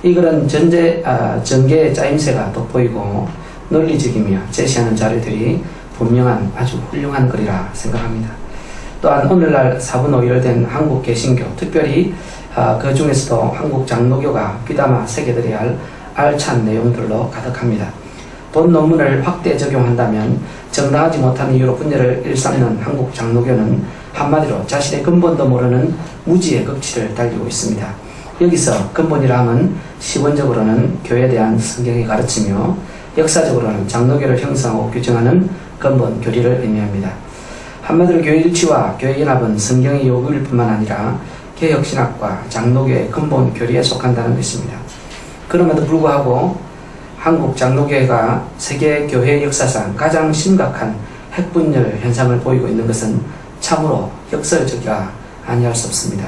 이 글은 전개의 짜임새가 돋보이고 논리적이며 제시하는 자료들이 분명한 아주 훌륭한 글이라 생각합니다. 또한 오늘날 4분 5일 된 한국 개신교, 특별히 그 중에서도 한국 장로교가 귀담아 새겨들어야 할 알찬 내용들로 가득합니다. 본 논문을 확대 적용한다면 정당하지 못한 이유로 분열을 일삼는 한국 장로교는 한마디로 자신의 근본도 모르는 무지의 극치를 달리고 있습니다. 여기서 근본이라 함은 시원적으로는 교회에 대한 성경의 가르치며 역사적으로는 장로교를 형성하고 규정하는 근본 교리를 의미합니다. 한마디로 교회 일치와 교회 연합은 성경의 요구일 뿐만 아니라 개혁신학과 장로교의 근본 교리에 속한다는 것입니다. 그럼에도 불구하고 한국 장로교회가 세계 교회 역사상 가장 심각한 핵분열 현상을 보이고 있는 것은 참으로 역설적이라 아니할 수 없습니다.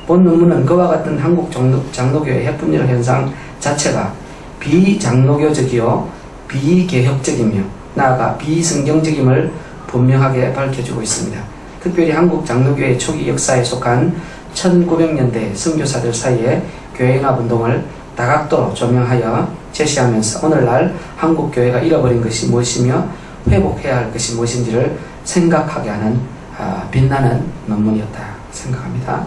본 논문은 그와 같은 한국 장로교의 핵분열 현상 자체가 비장로교적이요 비개혁적이며 나아가 비성경적임을 분명하게 밝혀주고 있습니다. 특별히 한국 장로교의 초기 역사에 속한 1900년대 선교사들 사이에 교회연합운동을 다각도로 조명하여 제시하면서 오늘날 한국 교회가 잃어버린 것이 무엇이며 회복해야 할 것이 무엇인지를 생각하게 하는 빛나는 논문이었다 생각합니다.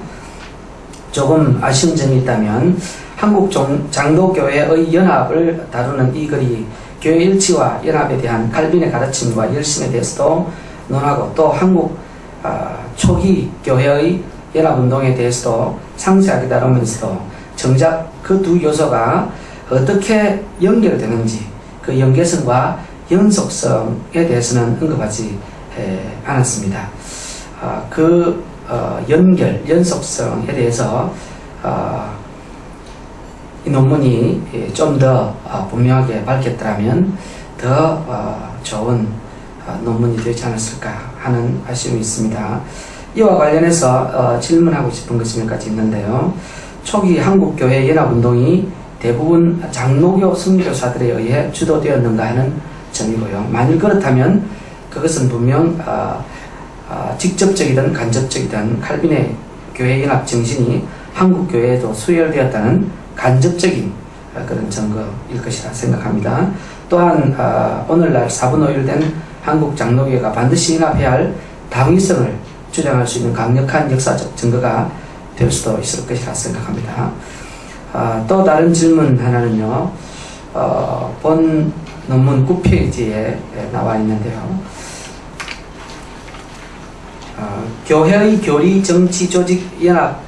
조금 아쉬운 점이 있다면 한국 장로교회의 연합을 다루는 이 글이 교회 일치와 연합에 대한 칼빈의 가르침과 열심에 대해서도 논하고 또 한국 초기 교회의 연합운동에 대해서도 상세하게 다루면서도 정작 그 두 요소가 어떻게 연결되는지 그 연계성과 연속성에 대해서는 언급하지 않았습니다. 연속성에 대해서 이 논문이 좀 더 분명하게 밝혔더라면 더 좋은 논문이 되지 않았을까 하는 아쉬움이 있습니다. 이와 관련해서 질문하고 싶은 것이 몇 가지 있는데요. 초기 한국교회 연합운동이 대부분 장로교 선교사들에 의해 주도되었는가 하는 점이고요. 만일 그렇다면 그것은 분명 직접적이든 간접적이든 칼빈의 교회 연합 정신이 한국교회에도 수혈되었다는 간접적인 그런 증거일 것이라 생각합니다. 또한 오늘날 4분 5일 된 한국 장로교회가 반드시 연합해야 할 당위성을 주장할 수 있는 강력한 역사적 증거가 될 수도 있을 것이라 생각합니다. 또 다른 질문 하나는요. 본 논문 9페이지에 나와 있는데요. 교회의 교리, 정치, 조직, 연합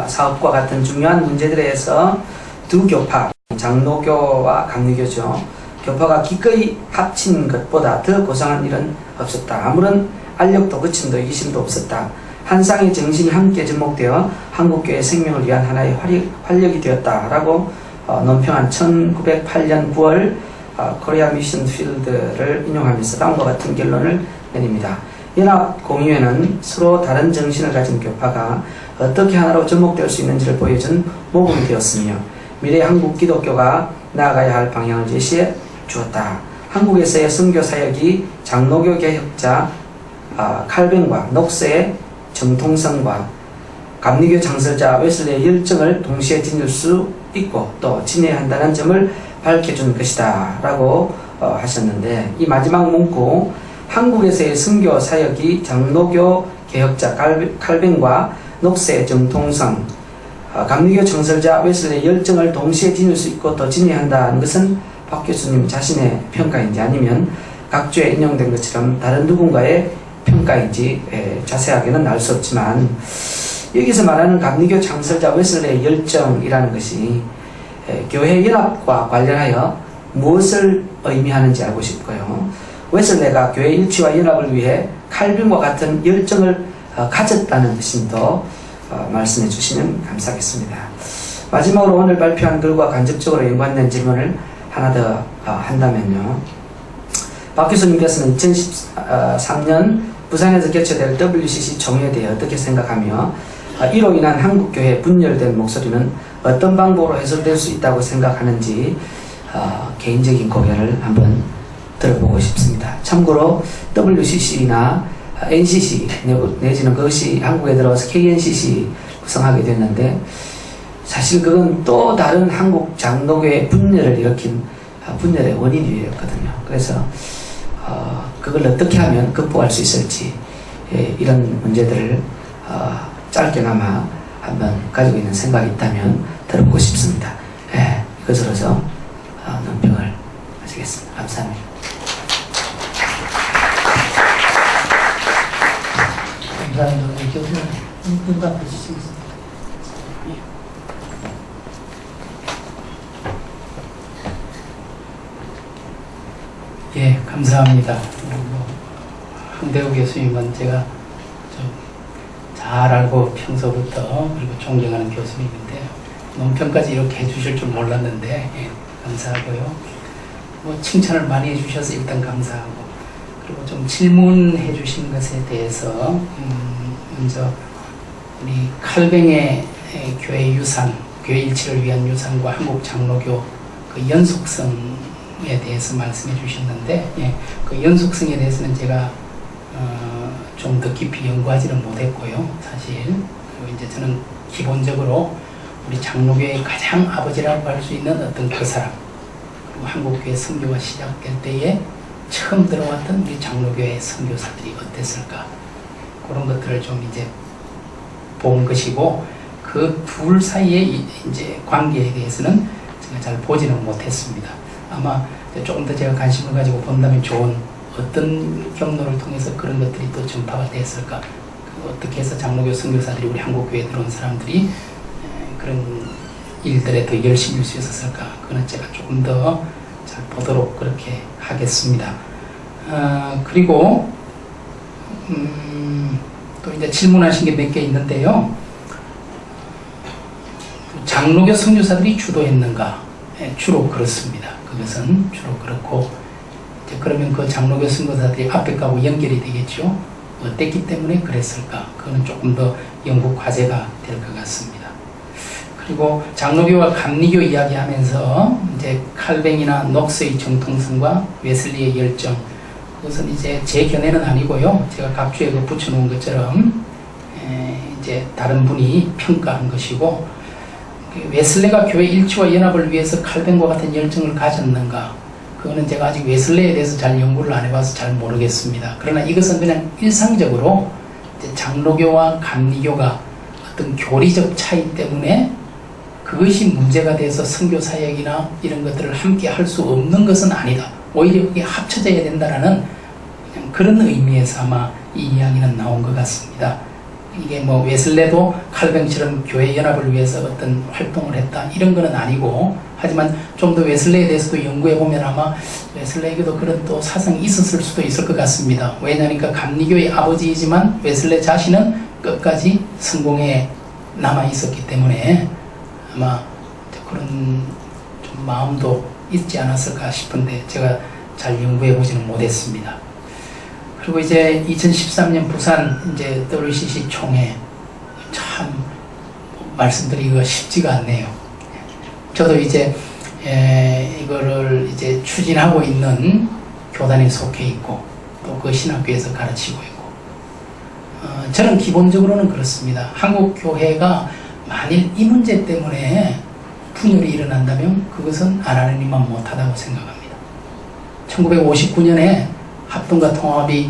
사업과 같은 중요한 문제들에 대해서 두 교파, 장로교와 감리교죠. 교파가 기꺼이 합친 것보다 더 고상한 일은 없었다. 아무런 알력도 거침도 이기심도 없었다. 한 쌍의 정신이 함께 접목되어 한국교회의 생명을 위한 하나의 활력이 되었다라고 논평한 1908년 9월 코리아 미션 필드를 인용하면서 다음과 같은 결론을 내립니다. 연합공의회는 서로 다른 정신을 가진 교파가 어떻게 하나로 접목될 수 있는지를 보여준 모범이 되었으며 미래 한국 기독교가 나아가야 할 방향을 제시해 주었다. 한국에서의 선교 사역이 장로교 개혁자 칼빈과 녹세의 정통성과 감리교 창설자 웨슬리의 열정을 동시에 지닐 수 있고 또 지내야 한다는 점을 밝혀준 것이다 라고 하셨는데, 이 마지막 문구 한국에서의 선교 사역이 장로교 개혁자 칼빈과 녹세의 정통성, 감리교 창설자 웨슬리의 열정을 동시에 지닐 수 있고 또 지내야 한다는 것은 박 교수님 자신의 평가인지 아니면 각주에 인용된 것처럼 다른 누군가의 평가인지 자세하게는 알 수 없지만, 여기서 말하는 감리교 창설자 웨슬리의 열정이라는 것이 교회 연합과 관련하여 무엇을 의미하는지 알고 싶고요. 웨슬리가 교회 일치와 연합을 위해 칼빈과 같은 열정을 가졌다는 뜻임도 말씀해 주시면 감사하겠습니다. 마지막으로 오늘 발표한 글과 간접적으로 연관된 질문을 하나 더 한다면요. 박 교수님께서는 2013년 부산에서 개최될 WCC 총회에 대해 어떻게 생각하며 이로 인한 한국교회 분열된 목소리는 어떤 방법으로 해소될 수 있다고 생각하는지 개인적인 고견을 한번 들어보고 싶습니다. 참고로 WCC나 NCC 내지는 그것이 한국에 들어와서 KNCC 구성하게 됐는데 사실 그건 또 다른 한국 장로교의 분열을 일으킨 분열의 원인이었거든요. 그래서 그걸 어떻게 하면 극복할 수 있을지 이런 문제들을 짧게나마 한번 가지고 있는 생각이 있다면 들어보고 싶습니다. 이것으로서 논평을 마치겠습니다. 감사합니다. 감사합니다. 우리 교수님 응답해 주시겠습니다. 예, 감사합니다. 황대우 교수님은 제가 좀 잘 알고 평소부터 그리고 존경하는 교수님인데 논평까지 이렇게 해주실 줄 몰랐는데 감사하고요. 뭐 칭찬을 많이 해주셔서 일단 감사하고 그리고 좀 질문해 주신 것에 대해서 먼저 우리 칼뱅의 교회 유산, 교회 일치를 위한 유산과 한국 장로교 그 연속성에 대해서 말씀해 주셨는데 그 연속성에 대해서는 제가 좀 더 깊이 연구하지는 못했고요. 사실 그리고 이제 저는 기본적으로 우리 장로교의 가장 아버지라고 할 수 있는 어떤 그 사람 그리고 한국교회 선교가 시작될 때에 처음 들어왔던 우리 장로교회 선교사들이 어땠을까 그런 것들을 좀 이제 본 것이고 그 둘 사이의 이제 관계에 대해서는 제가 잘 보지는 못했습니다. 아마 조금 더 제가 관심을 가지고 본다면 좋은 어떤 경로를 통해서 그런 것들이 또 전파가 됐을까 어떻게 해서 장로교 선교사들이 우리 한국교회에 들어온 사람들이 그런 일들에 더 열심일 수 있었을까 그거는 제가 조금 더 잘 보도록 그렇게 하겠습니다. 그리고 또 이제 질문하신 게 몇 개 있는데요. 장로교 선교사들이 주도했는가? 주로 그렇습니다. 그것은 주로 그렇고 이제 그러면 그 장로교 선교사들이 앞에 가고 연결이 되겠죠. 어땠기 때문에 그랬을까? 그거는 조금 더 연구 과제가 될 것 같습니다. 그리고 장로교와 감리교 이야기하면서 이제 칼뱅이나 녹스의 정통성과 웨슬리의 열정 그것은 이제 제 견해는 아니고요. 제가 각주에 그 붙여놓은 것처럼 이제 다른 분이 평가한 것이고 웨슬레가 교회 일치와 연합을 위해서 칼뱅과 같은 열정을 가졌는가 그거는 제가 아직 웨슬레에 대해서 잘 연구를 안 해봐서 잘 모르겠습니다. 그러나 이것은 그냥 일상적으로 이제 장로교와 감리교가 어떤 교리적 차이 때문에 그것이 문제가 돼서 선교 사역이나 이런 것들을 함께 할 수 없는 것은 아니다. 오히려 그게 합쳐져야 된다라는 그냥 그런 의미에서 아마 이 이야기는 나온 것 같습니다. 이게 뭐 웨슬레도 칼뱅처럼 교회 연합을 위해서 어떤 활동을 했다 이런 거는 아니고 하지만 좀 더 웨슬레에 대해서도 연구해 보면 아마 웨슬레에게도 그런 또 사상이 있었을 수도 있을 것 같습니다. 왜냐하니까 감리교의 아버지이지만 웨슬레 자신은 끝까지 성공에 남아 있었기 때문에 아마 그런 좀 마음도 있지 않았을까 싶은데 제가 잘 연구해 보지는 못했습니다. 그리고 이제 2013년 부산 이제 WCC 총회 참 말씀드리기가 쉽지가 않네요. 저도 이제 이거를 이제 추진하고 있는 교단에 속해 있고 또 그 신학교에서 가르치고 있고 저는 기본적으로는 그렇습니다. 한국 교회가 만일 이 문제 때문에 분열이 일어난다면 그것은 하나님만 못하다고 생각합니다. 1959년에 합동과 통합이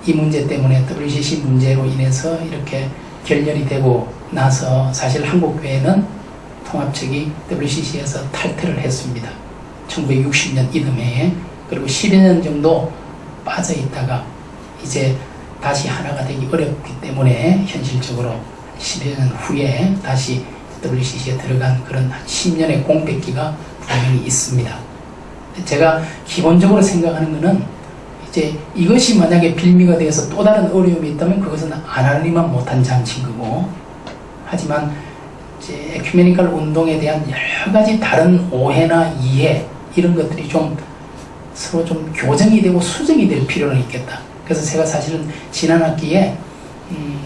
이 문제 때문에 WCC 문제로 인해서 이렇게 결렬이 되고 나서 사실 한국교회는 통합 측이 WCC에서 탈퇴를 했습니다. 1960년 이듬해에 그리고 10여 년 정도 빠져 있다가 이제 다시 하나가 되기 어렵기 때문에 현실적으로 10여 년 후에 다시 WCC에 들어간 그런 10년의 공백기가 분명히 있습니다. 제가 기본적으로 생각하는 것은 이제 이것이 만약에 빌미가 되어서 또 다른 어려움이 있다면 그것은 하나님만 못한 장치인 거고 하지만 이제 에큐메니컬 운동에 대한 여러 가지 다른 오해나 이해 이런 것들이 좀 서로 좀 교정이 되고 수정이 될 필요는 있겠다. 그래서 제가 사실은 지난 학기에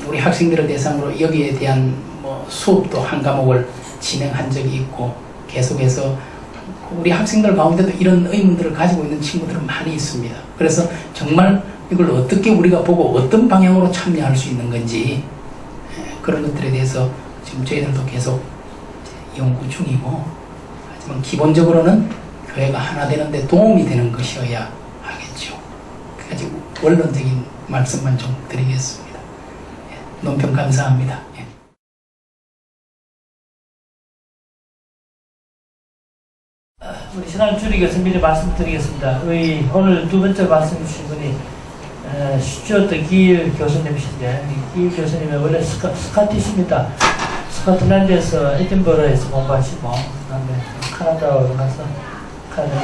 우리 학생들을 대상으로 여기에 대한 뭐 수업도 한 과목을 진행한 적이 있고 계속해서 우리 학생들 가운데도 이런 의문들을 가지고 있는 친구들은 많이 있습니다. 그래서 정말 이걸 어떻게 우리가 보고 어떤 방향으로 참여할 수 있는 건지 그런 것들에 대해서 지금 저희들도 계속 연구 중이고, 하지만 기본적으로는 교회가 하나 되는데 도움이 되는 것이어야 하겠죠. 그래서 원론적인 말씀만 좀 드리겠습니다. 예, 논평 감사합니다. 예. 우리 신앙 주리 교수님 미리 말씀드리겠습니다. 오늘 두 번째 말씀 주신 분이 스튜어트 길 교수님이신데, 이 길 교수님은 원래 스카티시입니다. 스코틀랜드에서 에딘버러에서 공부하시고, 그 다음에 카나다로 가서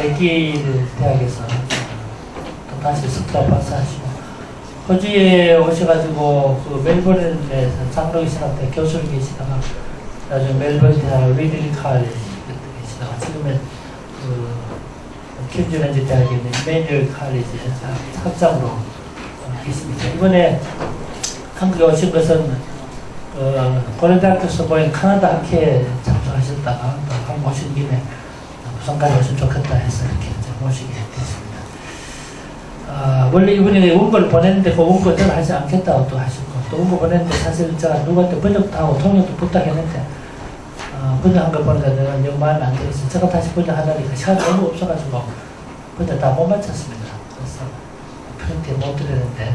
맥길 대학에서 또 다시 석사 박사하시고, 호주에 오셔가지고 그 멜버른에서 장로교 신학대 교수로 계시다가 나중에 멜버른 대학 리들리 칼리지 계시다가 지금은 그 퀸즐랜드 대학에 있는 이메뉴얼 칼리지에서 학장으로 계십니다. 이번에 한국에 오신 것은 고려대학교 소모인 카나다 학회에 참석하셨다가 또 한국 오신 김에 부산까지 오시면 좋겠다 해서 이렇게 모시게 됐습니다. 원래 이분이 원고를 보냈는데 그 원고 저는 하지 않겠다고 또 하시고, 또 원고 보냈는데 사실 제가 누구한테 번역도 하고 통역도 부탁했는데 번역한 걸 보니까 내가 영 마음에 안 들어서 제가 다시 번역하다니까 시간이 너무 없어가지고 번역 다 못 마쳤습니다. 그래서 프린트에 못 드렸는데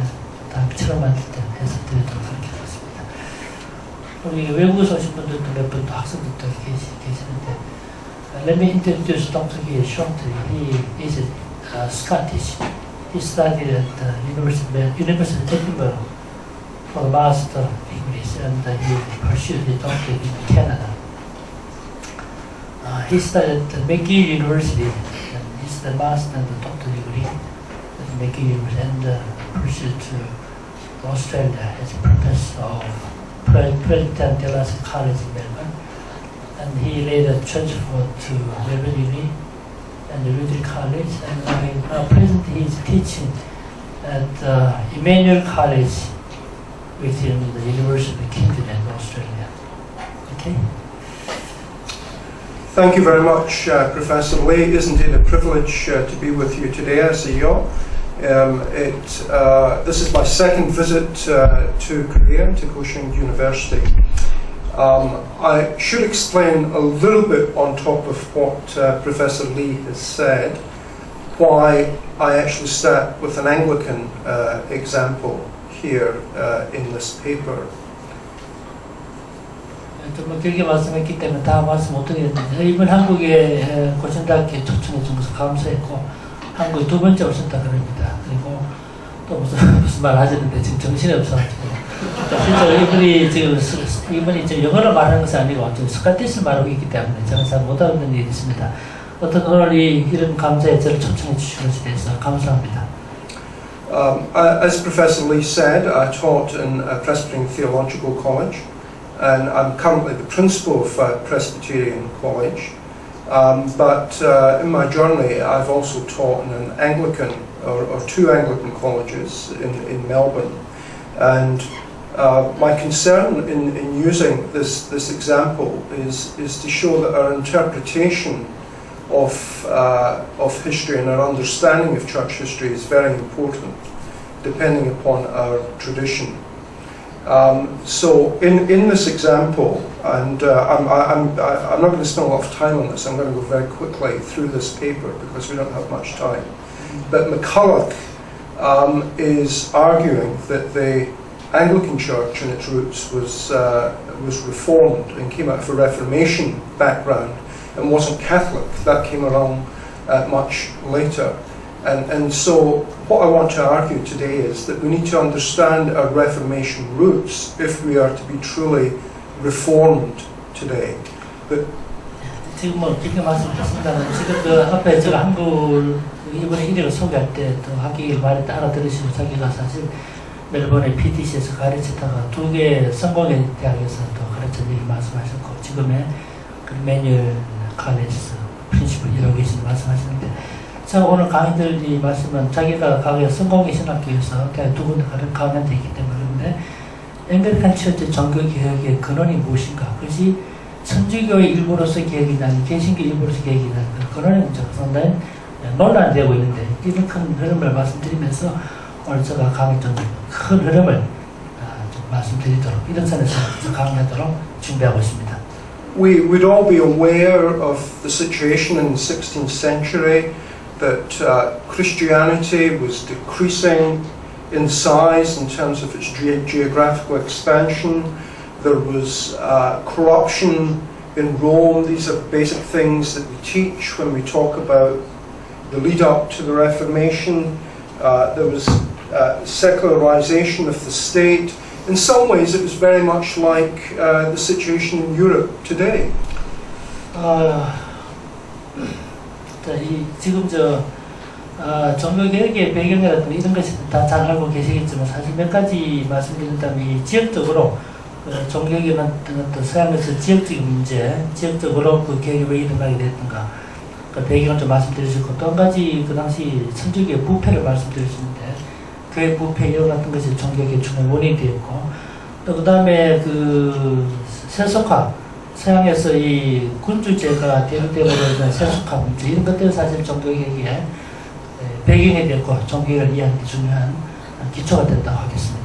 다음에 처음 만들 때 해서 드리도록 하겠습니다. 우리 외국에서 오신 분들도 몇 분 또 학생들도 계시는데, let me introduce Dr. He shortly. He is Scottish. He studied at the University of Edinburgh for Master English, and he pursued his doctorate in Canada. He studied at McGill University, and he's the master and the doctorate degree at McGill University, and pursued to Australia as professor of President Delas College in Melbourne. And he later transferred to Melbourne Uni and Ridley College, and presently he is teaching at Emmanuel College within the University of Queensland, Australia. Okay. Thank you very much, Professor Lee. Isn't it a privilege to be with you today as a yaw? This is my second visit to Korea, to Koshing University. I should explain a little bit on top of what Professor Lee has said, why I actually start with an Anglican example here in this paper. 좀 길게 말씀했기 때문에 다 말씀 못 드리겠는데, 이번 한국에 고신대학교에 초청해 준 것을 감사했고, 한국에 두 번째 오셨다 그럽니다. 그리고 또 무슨 말 하시는데 지금 정신이 없어가지고, 실제 이분이 지금 영어를 말하는 것이 아니고 지금 스카티시를 말하고 있기 때문에 제가 잘 못 알아듣는 일이 있습니다. 어떤 오늘 이런 감사에 저를 초청해 주신 것에 대해서 감사합니다. As Professor Lee said, I taught in Presbyterian Theological College, and I'm currently the principal of Presbyterian College. But in my journey, I've also taught in an Anglican or two Anglican colleges in Melbourne. And my concern in using this example is to show that our interpretation of history and our understanding of church history is very important, depending upon our tradition. So in this example, and I'm not going to spend a lot of time on this, I'm going to go very quickly through this paper because we don't have much time. But McCulloch is arguing that the Anglican Church in its roots was reformed and came out of a Reformation background and wasn't Catholic. That came along much later. And so what I want to argue today is that we need to understand our Reformation roots if we are to be truly reformed today. 지금 뭐 길게 말씀드렸습니다만 지금 그 앞에 제가 한국 이번에 이력을 소개할 때 또 학기 말에 따라 들으시고 자기가 사실 멜번의 PDC에서 가르치다가 두 개의 성공의 대학에서 또 가르친 얘기 말씀하셨고 지금의 그 매뉴얼 칼리지에서 프린시플 일하고 계신 말씀하시는데 제가 오늘 강의들 이 말씀은 자기가 과거에 성공의 신학교에서 두 군데 강연돼 있기 때문에 그런데 앵글리칸 처치 종교개혁의 근원이 무엇인가? 그것이 천주교의 일부로서 개혁이나 개신교 일부로서 개혁이나 그 근원의 문제가 상당히 논란되고 있는데 이런 큰 흐름을 말씀드리면서 오늘 제가 강의 좀 큰 흐름을 좀 말씀드리도록 이런 선에서 강의하도록 준비하고 있습니다. we'd all be aware of the situation in the 16th century, that Christianity was decreasing in size in terms of its geographical expansion. There was corruption in Rome. These are basic things that we teach when we talk about the lead up to the Reformation. There was secularization of the state. In some ways it was very much like the situation in Europe today. 지금 종교개혁의 배경이라든가 이런 것이 다 잘 알고 계시겠지만 사실 몇 가지 말씀드린다면 이 지역적으로 종교개혁의 어떤 서양에서 지역적인 문제, 지역적으로 그 개혁이 왜 일어나게 됐던가 그 배경을 좀 말씀드리시고 또 한 가지 그 당시 천주교의 부패를 말씀드리시는데 교회 부패 이런 같은 것이 종교개혁의 중요한 원인이 되었고 또 그 다음에 그 세속화 서양에서 이 군주제가 대표되고 있는 세속화 문제 이런 것들은 사실 종교개혁의 배경이 됐고 종교개혁을 이해하는 데 중요한 기초가 됐다고 하겠습니다.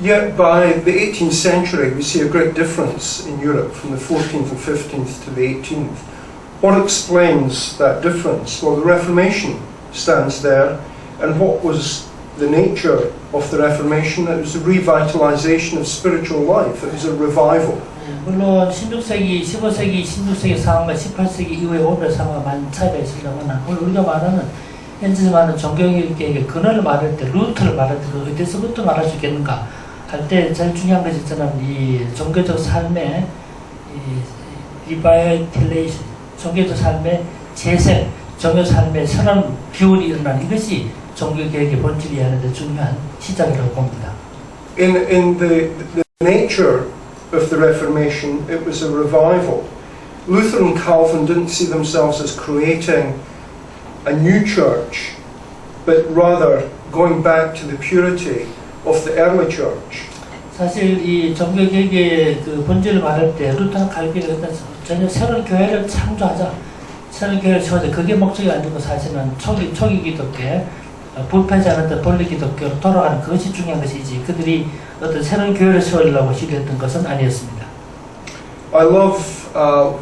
Yet by the 18th century we see a great difference in Europe from the 14th and 15th to the 18th. What explains that difference? Well, the Reformation stands there, and what was the nature of the Reformation? It was a revitalization of spiritual life. It was a revival. 물론 16세기, 15세기, 16세기 상황과 18세기 이후에 오늘 상황과 많이 차이가 있습니다만 오늘 우리가 말하는 현재 말하는 종교개혁의 근원을 말할 때 루트를 말할 때 어디서부터 말할 수 있겠는가 할 때 제일 중요한 것이 저는 이 종교적 삶의 리바이텔레이션, 종교적 삶의 재생, 종교 삶의 새로운 기운이 일어나는 이것이 종교개혁의 본질이 하는 데 중요한 시작이라고 봅니다. In the nature of the Reformation, it was a revival. Luther and Calvin didn't see themselves as creating a new church, but rather going back to the purity of the early church. 사실 이 종교개혁의 그 본질을 말할 때 루터나 칼빈은 전혀 새로운 교회를 창조하자, 새로운 교회를 세우자 그게 목적이 아니고 사실은 초기 기독교 부패하지 않았던 본래 기독교로 돌아가는 그것이 중요한 것이지 그들이 어떤 새로운 교회를 세우려고 시도했던 것은 아니었습니다. I love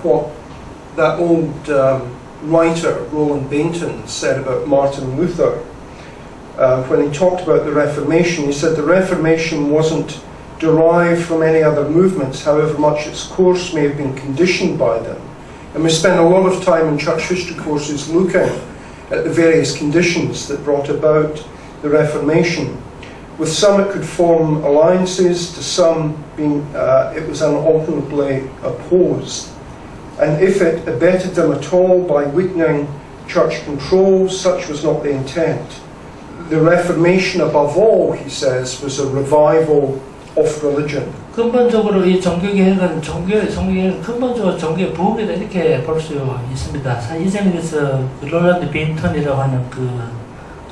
what that old writer Roland Bainton said about Martin Luther. When he talked about the Reformation, he said the Reformation wasn't derived from any other movements, however much its course may have been conditioned by them. And we spend a lot of time in church history courses looking at the various conditions that brought about the Reformation. With some it could form alliances, to some it was unalterably opposed. And if it abetted them at all by weakening church control, such was not the intent. The Reformation above all, he says, was a revival of religion. 근본적으로 이 종교개혁은 근본적으로 종교의 부흥이다 이렇게 볼 수 있습니다. 이전에서 롤란드 빈턴이라고 하는 그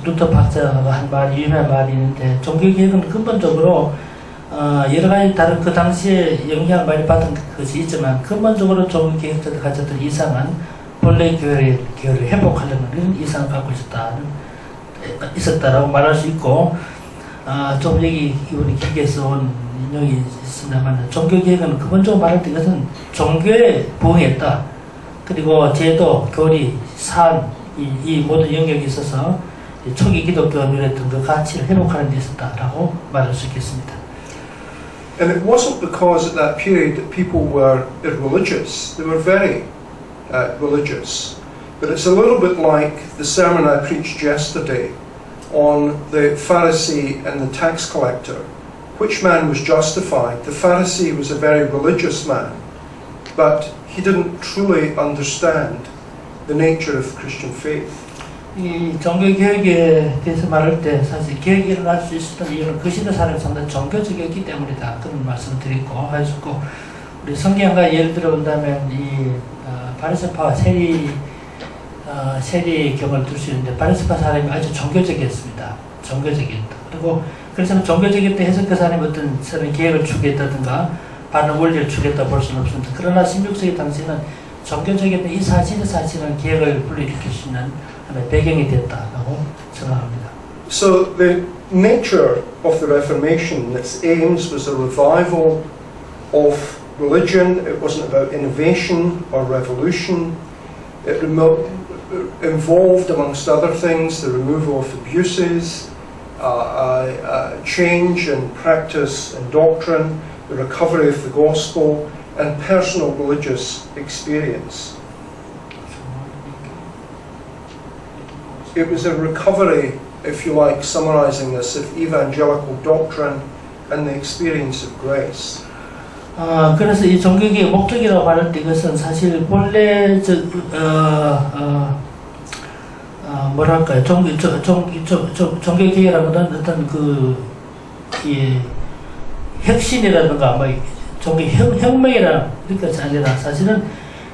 루터 박사가 한 말이 유명한 말이 있는데 종교개혁은 근본적으로 여러 가지 다른 그 당시에 영향을 많이 받은 것이 있지만 근본적으로 종교개혁자들 가졌던 이상은 본래 교회를 회복하려는 이런 이상을 갖고 있었다라고 말할 수 있고 좀 여기 이번에 기계에서 온 인용이 있습니다만 종교개혁은 근본적으로 말할 때 이것은 종교의 부흥했다. 그리고 제도, 교리, 삶 이 모든 영역에 있어서 초기 기독교가 누렸던 그 가치를 회복하는 데 있었다라고 말할 수 있겠습니다. And it wasn't because at that period that people were irreligious. They were very religious. But it's a little bit like the sermon I preached yesterday on the Pharisee and the tax collector. Which man was justified? The Pharisee was a very religious man, but he didn't truly understand the nature of Christian faith. 이 종교개혁에 대해서 말할 때 사실 개혁이 일어날 수 있었던 이유는 그 시대 사람이 상당히 종교적이었기 때문이다. 그런 말씀을 드리고 하셨고 우리 성경과 예를 들어 본다면 이 바리새파와 세리경을 들 수 있는데 바리새파 사람이 아주 종교적이었습니다. 종교적이었다. 그리고 그래서 종교적일 때 해서 그 사람이 어떤 새로운 계획을 추구했다든가 바른 원리를 추구했다 볼 수는 없습니다. 그러나 16세기 당시에는 종교적인 이 사실은 계획을 불러일으킬 수 있는 하나의 배경이 됐다고 생각합니다. So the nature of the Reformation, its aims was a revival of religion, it wasn't about innovation or revolution. It involved, amongst other things, the removal of abuses, change in practice and doctrine, the recovery of the gospel, and personal religious experience. It was a recovery, if you like, summarizing this, of evangelical doctrine and the experience of grace. 그래서 이 종교개혁의 목적이라고 말할 때 이것은 사실 본래 뭐랄까요, 종교개혁이라는 것은 어떤 혁신이라든가 아마 종교혁명이라는 것이 아니라 사실은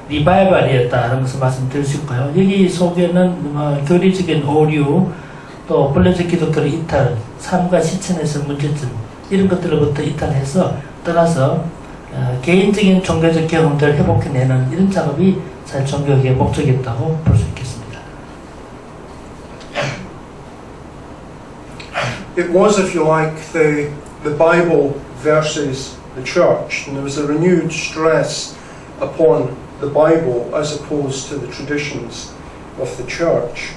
리바이벌이었다는 것을 말씀드릴 수 있고요. 여기 속에는 교리적인 오류, 또 본래적 기독교의 이탈, 삶과 실천에서 문제점 이런 것들로부터 이탈해서 떠나서 개인적인 종교적 경험들을 회복해내는 이런 작업이 사실 종교개혁의 목적이었다고 볼 수 있겠습니다. It was, if you like, the Bible versus the church, and there was a renewed stress upon the Bible as opposed to the traditions of the church.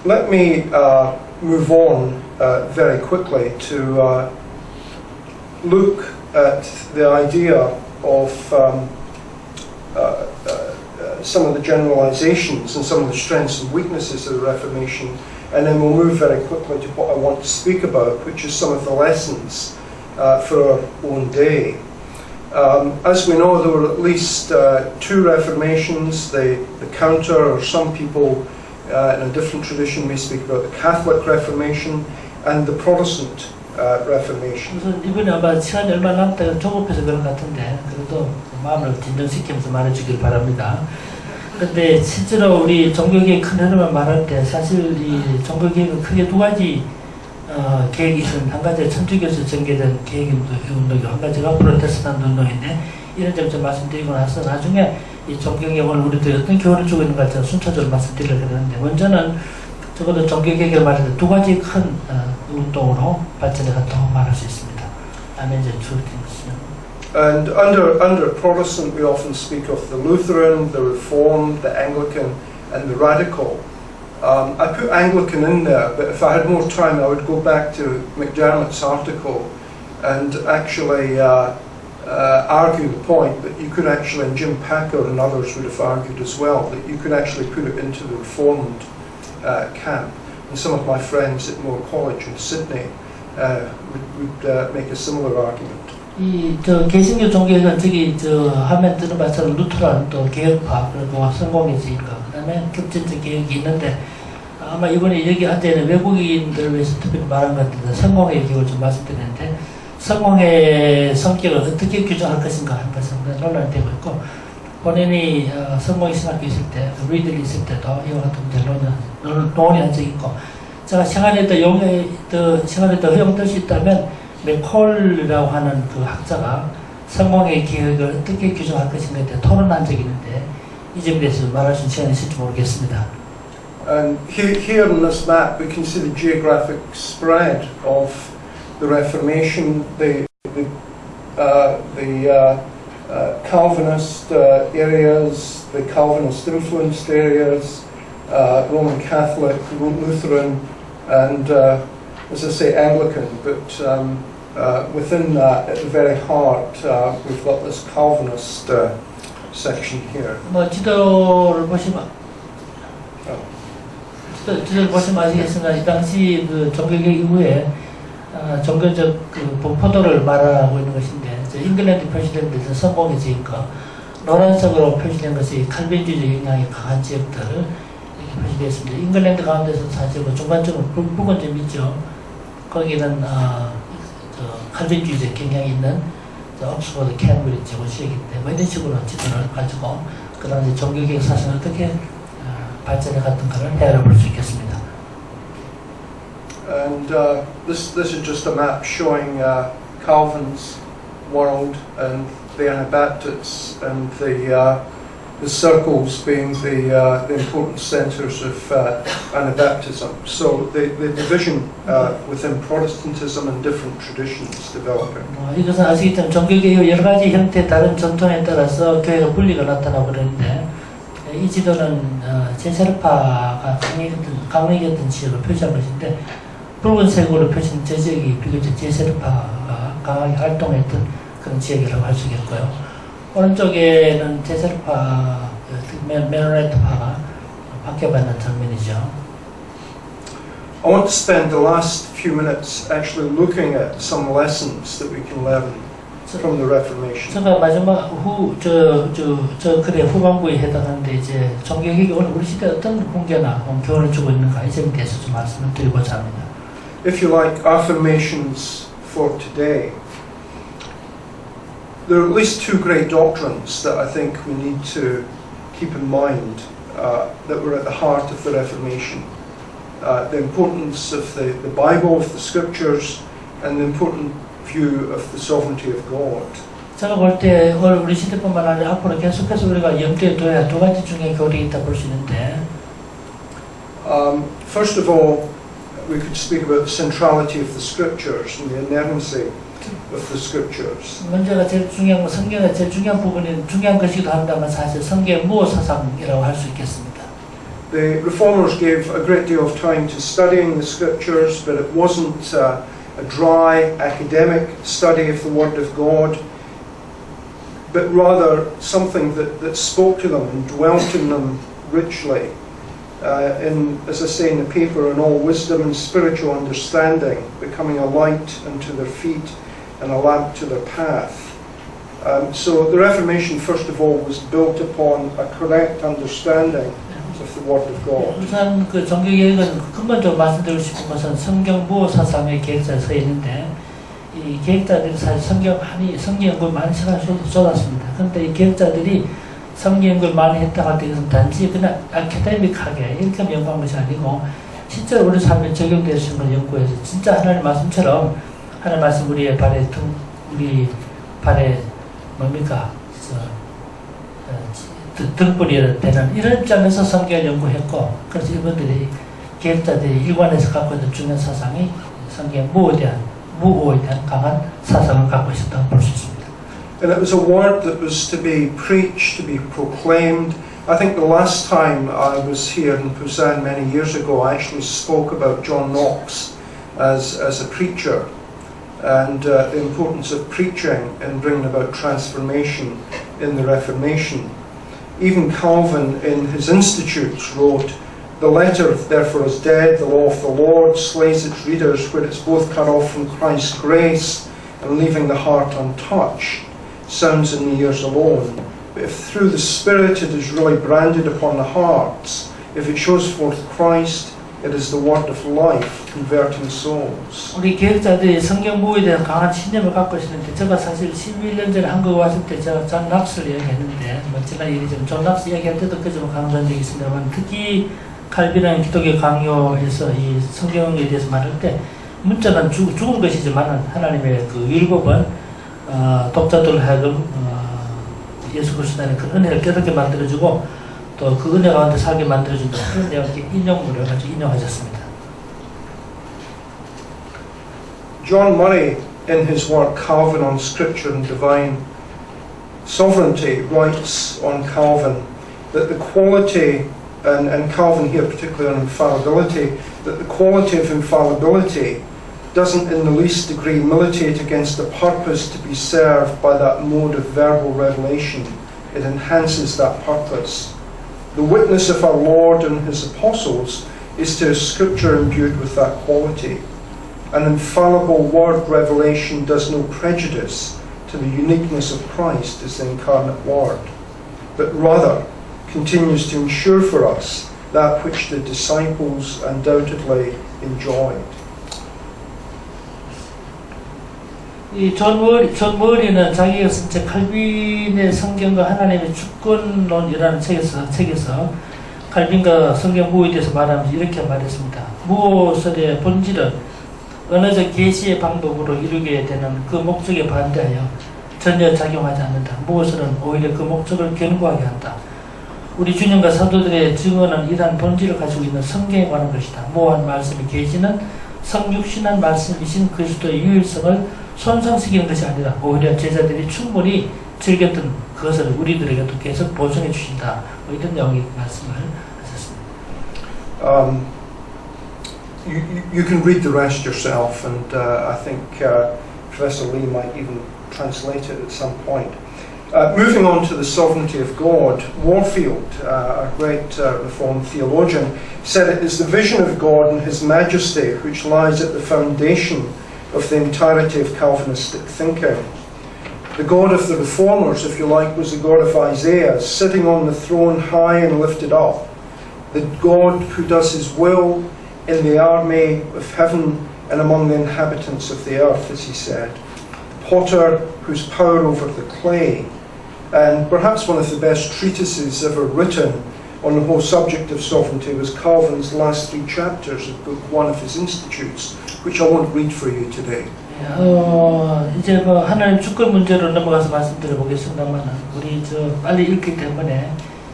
Let me move on very quickly to look at the idea of some of the generalizations and some of the strengths and weaknesses of the Reformation, and then we'll move very quickly to what I want to speak about, which is some of the lessons for our own day. As we know, there were at least two Reformations, the counter, or some people in a different tradition may speak about the Catholic Reformation and the Protestant Reformation. 우선 이번에 아마 시간이 얼마 남다가 조급해서 그런 것 같은데 그래도 마음을 진정시키면서 말해주길 바랍니다. 그런데 실제로 우리 종교개혁 큰 흐름을 말할 때 사실 이 종교개혁은 크게 두 가지 계획이 있습니다. 한 가지가 천주교에서 전개된 개혁운동이고 한 가지가 프로테스탄트 운동인데 이런 점 좀 말씀드리고 나서 나중에 이 종교개혁을 우리들이 어떤 교훈을 주고 있는 가 순차적으로 말씀드리려고 하는데 먼저는 적어도 종교개혁을 말할 때 두 가지 큰 운동으로 발전해 갔다고 말할 수 있습니다. 다음에 이제 And under Protestant we often speak of the Lutheran, the Reformed, the Anglican and the Radical. I put Anglican in there, but if I had more time I would go back to McDermott's article and actually argue the point that you could actually, and Jim Packer and others would have argued as well, that you could actually put it into the Reformed camp. And some of my friends at Moore College in Sydney would make a similar argument. 개신교 종교는 저기 하면 뜨는 것처럼 루터란 또 개혁파 그리고 성공회주의인가 그다음에 급진적 개혁이 있는데 아마 이번에 여기 앉아 있는 외국인들을 위해서 특별히 말한 것 같은데 성공회 개혁을 좀 말씀드리는데 성공의 성격을 어떻게 규정할 것인가 하는 것은 논란이 되고 있고 본인이 성공의 신학교 있을 때 리들이 있을 때도 이와 같은 문제를 논의한 적이 있고 제가 생활에 더 허용될 수 있다면 맥콜이라고 하는 그 학자가 성공의 기획을 어떻게 규정할 것인가에 대해 토론한 적이 있는데 이 점에 대해서 말할 수 있는 시간이 있을지 모르겠습니다. And here on this map we can see the geographic spread of the Reformation, the Calvinist areas, the Calvinist influenced areas, Roman Catholic, Lutheran, and as I say, Anglican, but within that, at the very heart, we've got this Calvinist section here. 지도를 보시면 아시겠으나 이 당시 그 종교개혁 이후에 종교적 그 분포도를 말하고 있는 것인데 잉글랜드 표시된 데서 성공회주의인가 노란색으로 표시된 것이 칼빈주의적 영향이 강한 지역들 이렇게 표시되어 있습니다. 잉글랜드 가운데서 사실 뭐 중간적으로 붉은 점이 있죠. 거기는 칼빈주의적 경향이 있는 옥스퍼드, 캠브리지 지역인데 뭐 이런 식으로 지도를 가지고 그 당시 종교개혁 사상을 어떻게 발전해 갔던가를 헤아려 볼 수 있겠습니다. And this is just a map showing Calvin's world and the Anabaptists and the the circles being the important centres of Anabaptism. So the division within Protestantism and different traditions developing. 이것은 아시겠지만 종교개혁 여러 가지 형태 다른 전통에 따라서 교회가 분리가 나타나고 그러는데 이 지도는 제세르파가 강력했던 지역을 표시한 것인데 붉은색으로 표시한 저 지역이 비교적 제세르파가 강하게 활동했던 그런 지역이라고 할 수 있겠고요. 오른쪽에는 제세르파, 메노라이트파가 박해받는 장면이죠. I want to spend the last few minutes actually looking at some lessons that we can learn from the Reformation. 제가 마지막 저 글의 후반부에 해당하는데 이제 종교개혁이 오늘 우리 시대에 어떤 훈계나 교훈을 주고 있는가 이 점에 대해서 좀 말씀을 드리고자 합니다. If you like, affirmations for today. There are at least two great doctrines that I think we need to keep in mind that were at the heart of the Reformation. The importance of the Bible, of the Scriptures, and the important view of the sovereignty of God. 제가 볼 때 오늘 우리 시대뿐만 아니라 앞으로 계속해서 우리가 염두에 둬야 할 두 가지 중에 교훈이 있다 볼 수 있는데 First of all, we could speak about the centrality of the Scriptures and the inerrancy of the Scriptures. 먼저가 제일 중요한 건 성경의 제일 중요한 부분이 중요한 것이기도 한다면 사실 성경의 무호 사상이라고 할 수 있겠습니다. The Reformers gave a great deal of time to studying the Scriptures, but it wasn't a dry academic study of the Word of God, but rather something that spoke to them and dwelt in them richly. As I say in the paper, in all wisdom and spiritual understanding, becoming a light unto their feet and a lamp to their path. So the Reformation, first of all, was built upon a correct understanding of the Word of God. 우선 그 종교개혁은 근본적으로 말씀드리고 싶은 것은 성경 무호 사상의 계획자에 서 있는데 이 계획자들이 사실 성경 연구를 많이 시간을 쏟았습니다. 그런데 이 계획자들이 성경 연구를 많이 했다고 할 때 이것은 단지 그냥 아카데믹하게 이렇게 연구한 것이 아니고 실제로 우리 삶에 적용될 수 있는 걸 연구해서 진짜 하나님 말씀처럼 하나님 말씀 우리 발에 뭡니까 등불이 되는 이런 입장에서 성경을 연구했고 그래서 이분들이 계획자들이 일관해서 갖고 있는 중요한 사상이 성경 무호에 대한 강한 사상을 갖고 있었다고 볼 수 있습니다. And it was a word that was to be preached, to be proclaimed. I think the last time I was here in Busan many years ago, I actually spoke about John Knox as a preacher and the importance of preaching in bringing about transformation in the Reformation. Even Calvin in his Institutes wrote, "The letter therefore is dead, the law of the Lord slays its readers where it's both cut off from Christ's grace and leaving the heart untouched. Sounds in the ears alone. But if through the Spirit it is really branded upon the hearts, if it shows forth Christ, it is the word of life, converting souls." 우리 계획자들이 성경 무호에 대한 강한 신념을 갖고 있었는데 제가 사실 11년 전에 한국 왔을 때 제가 존 락스를 얘기했는데 지난 일이지만 존 락스 얘기할 때도 그 점을 강조한 적이 있습니다만 특히 칼빈은 기독교 강요에서 이 성경에 대해서 말할 때 문자는 죽은 것이지만 하나님의 그 율법은 독자들을 하여금 예수 그리스도 안에 그 은혜를 깨닫게 만들어주고 또 그 은혜 가운데 살게 만들어준다. 그런 내용을 인용물을 가지고 인용하셨습니다. John Murray, in his work Calvin on Scripture and Divine Sovereignty, writes on Calvin that the quality, and Calvin here particularly on infallibility, that the quality of infallibility doesn't in the least degree militate against the purpose to be served by that mode of verbal revelation. It enhances that purpose. The witness of our Lord and His apostles is to Scripture imbued with that quality. An infallible word revelation does no prejudice to the uniqueness of Christ as the incarnate Word, but rather continues to ensure for us that which the disciples undoubtedly enjoyed. 이 존 머리는 자기가 쓴 칼빈의 성경과 하나님의 주권론이라는 책에서 칼빈과 성경 무호에 대해서 말하면서 이렇게 말했습니다. 무호설의 본질은 언어적 계시의 방법으로 이루게 되는 그 목적에 반대하여 전혀 작용하지 않는다. 무호설은 오히려 그 목적을 견고하게 한다. 우리 주님과 사도들의 증언은 이러한 본질을 가지고 있는 성경에 관한 것이다. 모호한 말씀이 계시는 성육신한 말씀이신 그리스도의 유일성을 손상시키는 것이 아니라 오히려 제자들이 충분히 즐겼던 그것을 우리들에게도 계속 보증해 주신다. 뭐 이런 내용의 말씀을 하셨습니다. You can read the rest yourself, and I think Professor Lee might even translate it at some point. Moving on to the sovereignty of God, Warfield, a great Reformed theologian, said it is the vision of God and His majesty which lies at the foundation of the entirety of Calvinistic thinking. The God of the Reformers, if you like, was the God of Isaiah, sitting on the throne high and lifted up. The God who does His will in the army of heaven and among the inhabitants of the earth, as he said. Potter whose power over the clay. And perhaps one of the best treatises ever written on the whole subject of sovereignty was Calvin's last 3 chapters of Book 1 of his Institutes, which I won't read for you today. 이제 뭐 하나님 주권 문제로 넘어가서 말씀드려 보겠습니다만 우리 빨리 읽기 때문에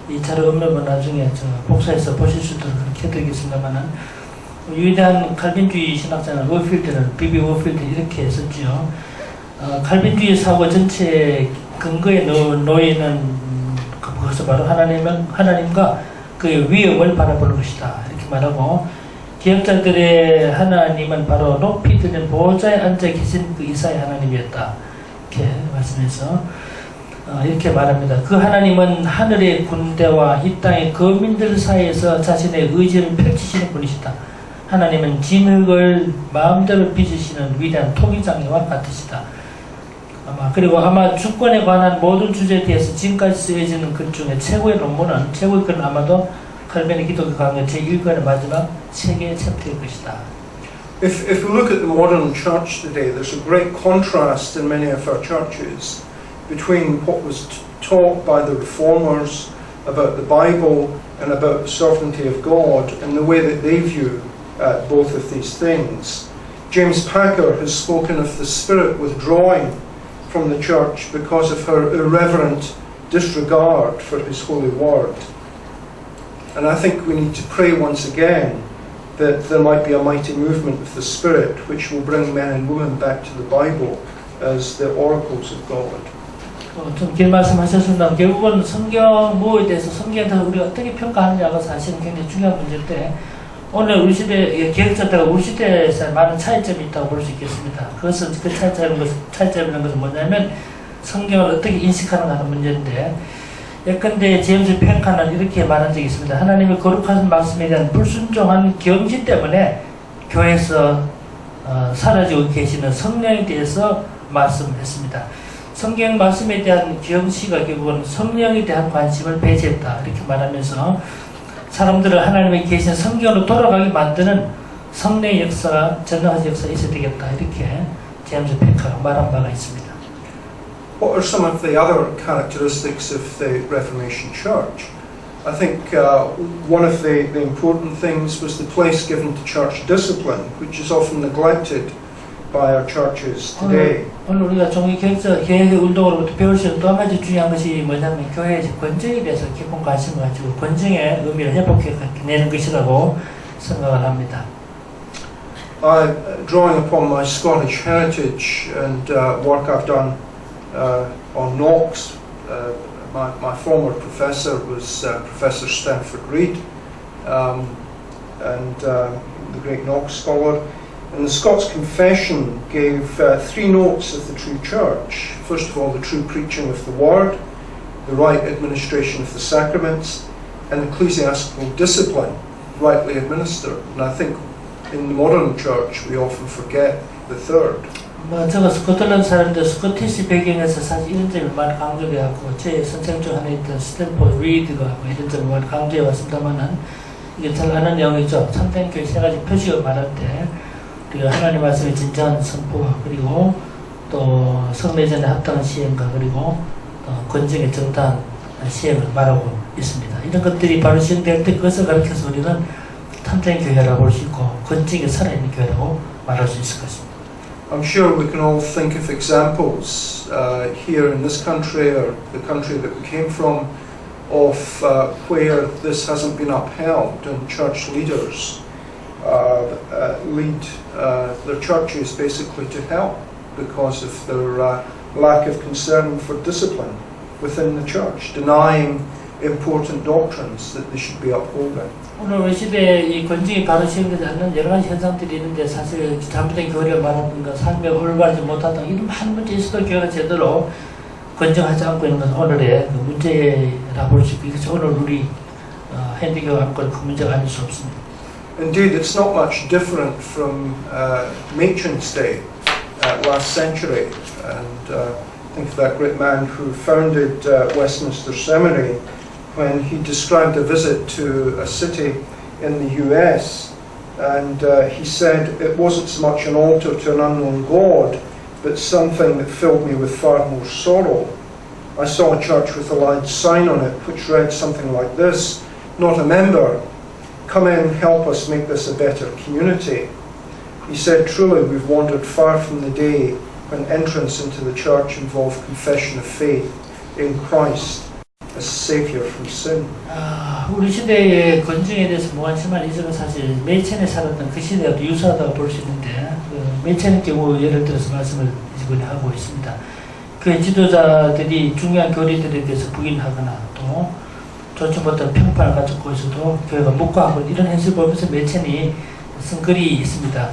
이 자료 없는 나중에 복사해서 보실 수 있도록 그렇게 해드리겠습니다만 위대한 칼빈주의 신학자는 워필드는 비비 워필드 이렇게 썼죠. 칼빈주의 사고 전체의 근거에 놓여 있는 그것은 바로 하나님과 그의 위엄을 바라보는 것이다. 이렇게 말하고 기억자들의 하나님은 바로 높이 드는 보좌에 앉아 계신 그 이사의 하나님이었다. 이렇게 말씀해서 이렇게 말합니다. 그 하나님은 하늘의 군대와 이 땅의 거민들 사이에서 자신의 의지를 펼치시는 분이시다. 하나님은 진흙을 마음대로 빚으시는 위대한 토기장애와 같으시다. 그리고 아마 주권에 관한 모든 주제에 대해서 지금까지 쓰여지는 글 중에 최고의 논문은 최고의 글은 아마도 칼빈의 기독교 강의 제1권의 마지막 3개의 챕터일 것이다. If we look at the modern church today, there's a great contrast in many of our churches between what was taught by the Reformers about the Bible and about the sovereignty of God and the way that they view both of these things. James Packer has spoken of the Spirit withdrawing from the church because of her irreverent disregard for His holy word. And I think we need to pray once again that there might be a mighty movement of the Spirit which will bring men and women back to the Bible as the oracles of God. 좀 긴 말씀하셨습니다. 결국은 성경에 대해서 성경에 대해서 우리가 어떻게 평가하느냐가 사실은 굉장히 중요한 문제인데 오늘 우리 시대 기획자들과 우리 시대에서 많은 차이점이 있다고 볼 수 있겠습니다. 그것은 그 차이점이라는 것은 뭐냐면 성경을 어떻게 인식하는가 하는 문제인데 예컨대 제임스 펜카는 이렇게 말한 적이 있습니다. 하나님의 거룩한 말씀에 대한 불순종한 경지 때문에 교회에서 사라지고 계시는 성령에 대해서 말씀했습니다. 성경 말씀에 대한 경시가 결국은 성령에 대한 관심을 배제했다. 이렇게 말하면서 사람들을 하나님의 계신 성경으로 돌아가게 만드는 성령의 역사가 전능한 역사가 있어야 되겠다. 이렇게 제임스 펜카가 말한 바가 있습니다. What are some of the other characteristics of the Reformation Church? I think one of the important things was the place given to church discipline, which is often neglected by our churches today. 오늘 우리가 종교 개혁 운동으로부터 배울 수 있는 또 한 가지 중요한 것이 뭐냐면 교회의 권정에 대해서 깊은 관심을 가지고 권정의 의미를 회복해내는 것이라고 생각을 합니다. Drawing upon my Scottish heritage and work I've done on Knox, my former professor was Professor Stanford Reid, and the great Knox scholar. And the Scots Confession gave 3 notes of the true church. First of all, the true preaching of the word, the right administration of the sacraments, and ecclesiastical discipline, rightly administered. And I think in the modern church we often forget the third. 제가 스코틀랜드 사람인데 스코티시 배경에서 사실 이런 점을 많이 강조해갖고 제 선생 중 하나 있던 스탠포드 리드가 이런 점을 많이 강조해 왔습니다만은 이게 잘 아는 내용이죠. 참된 교회 3가지 표식을 말할 때 그리고 하나님 말씀의 진정한 선포와 그리고 또 성례전에 합당한 시행과 그리고 권정의 정당한 시행을 말하고 있습니다. 이런 것들이 바로 시행될 때 그것을 가르쳐서 우리는 참된 교회라고 볼 수 있고 권정이 살아있는 교회라고 말할 수 있을 것입니다. I'm sure we can all think of examples here in this country or the country that we came from of where this hasn't been upheld, and church leaders lead their churches basically to hell because of their lack of concern for discipline within the church, denying important doctrines that they should be upholding. 오늘 우리 시대에 이 권징이 바로 시행되지 않는 여러 가지 현상들이 있는데 사실 잘못된 교리를 말하는 것, 삶에 올바르지 못하던 이런 많은 문제 있어도 교회가 제대로 권정하지 않고 있는 것은 오늘의 그 문제라 볼 수 있고 이것이 오늘 우리 현대교회 안고 그 문제가 아닐 수 없습니다. Indeed, it's not much different from Machen's day last century, and think of that great man who founded Westminster Seminary when he described a visit to a city in the US, and he said it wasn't so much an altar to an unknown God, but something that filled me with far more sorrow. I saw a church with a large sign on it which read something like this: "Not a member, come in, help us make this a better community." He said, truly we've wandered far from the day when entrance into the church involved confession of faith in Christ as Saviour from sin. 우리 시대의 권증에 대해서 무관심한 이전은 사실 매첸에 살았던 그 시대와도 유사하다고 볼 수 있는데 매첸의 경우 예를 들어서 말씀을 이번에 하고 있습니다. 그 지도자들이 중요한 교리들에 대해서 부인하거나 또 좋지 못한 평판을 가지고 있어도 교회가 묵과하고 이런 현실을 보면서 매첸이 쓴 글이 있습니다.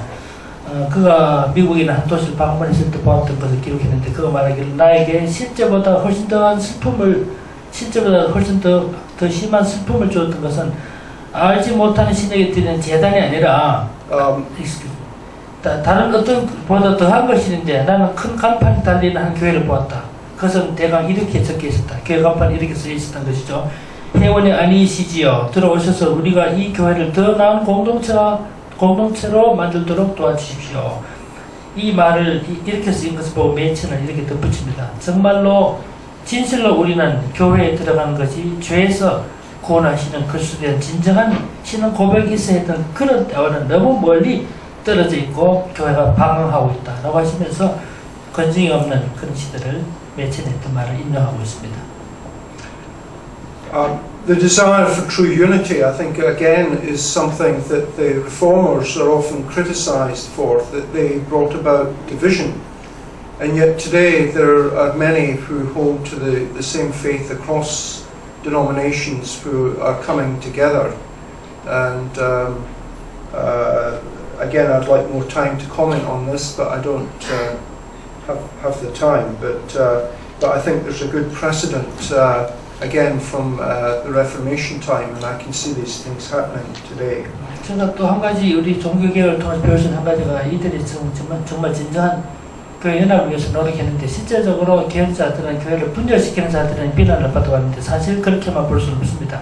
그가 미국이나 한 도시를 방문했을 때 보았던 것을 기록했는데 그가 말하기를 나에게 실제보다 훨씬 더 심한 슬픔을 주었던 것은 알지 못하는 신에게 드리는 제단이 아니라 다른 어떤 보다 더한 것이는데 나는 큰 간판이 달리는 한 교회를 보았다. 그것은 대강 이렇게 적혀 있었다. 교회 간판이 이렇게 써 있었던 것이죠. 회원이 아니시지요. 들어오셔서 우리가 이 교회를 더 나은 공동체로 만들도록 도와주십시오. 이 말을 이렇게 쓰인 것을 보고 매체는 이렇게 덧붙입니다. 정말로 진실로 우리는 교회에 들어가는 것이 죄에서 구원하시는 그리스도에 대한 진정한 신앙 고백이 있어야 했던 그런 때와는 너무 멀리 떨어져 있고 교회가 방황하고 있다라고 하시면서 건증이 없는 그런 시대를 매체했던 말을 인용하고 있습니다. The desire for true unity, I think, again, is something that the reformers are often criticised for, that they brought about division. And yet today there are many who hold to the same faith across denominations who are coming together. And again, I'd like more time to comment on this, but I don't have the time. But I think there's a good precedent again from the Reformation time, and I can see these things happening today. 제가 또 한 가지 우리 종교개혁을 통해서 배울 수 있는 한 가지가 이들이 정말 진정한 교회 연합을 위해서 노력했는데 실제적으로 개혁자들은 교회를 분열시키는 자들은 비난을 받아왔는데 사실 그렇게만 볼 수는 없습니다.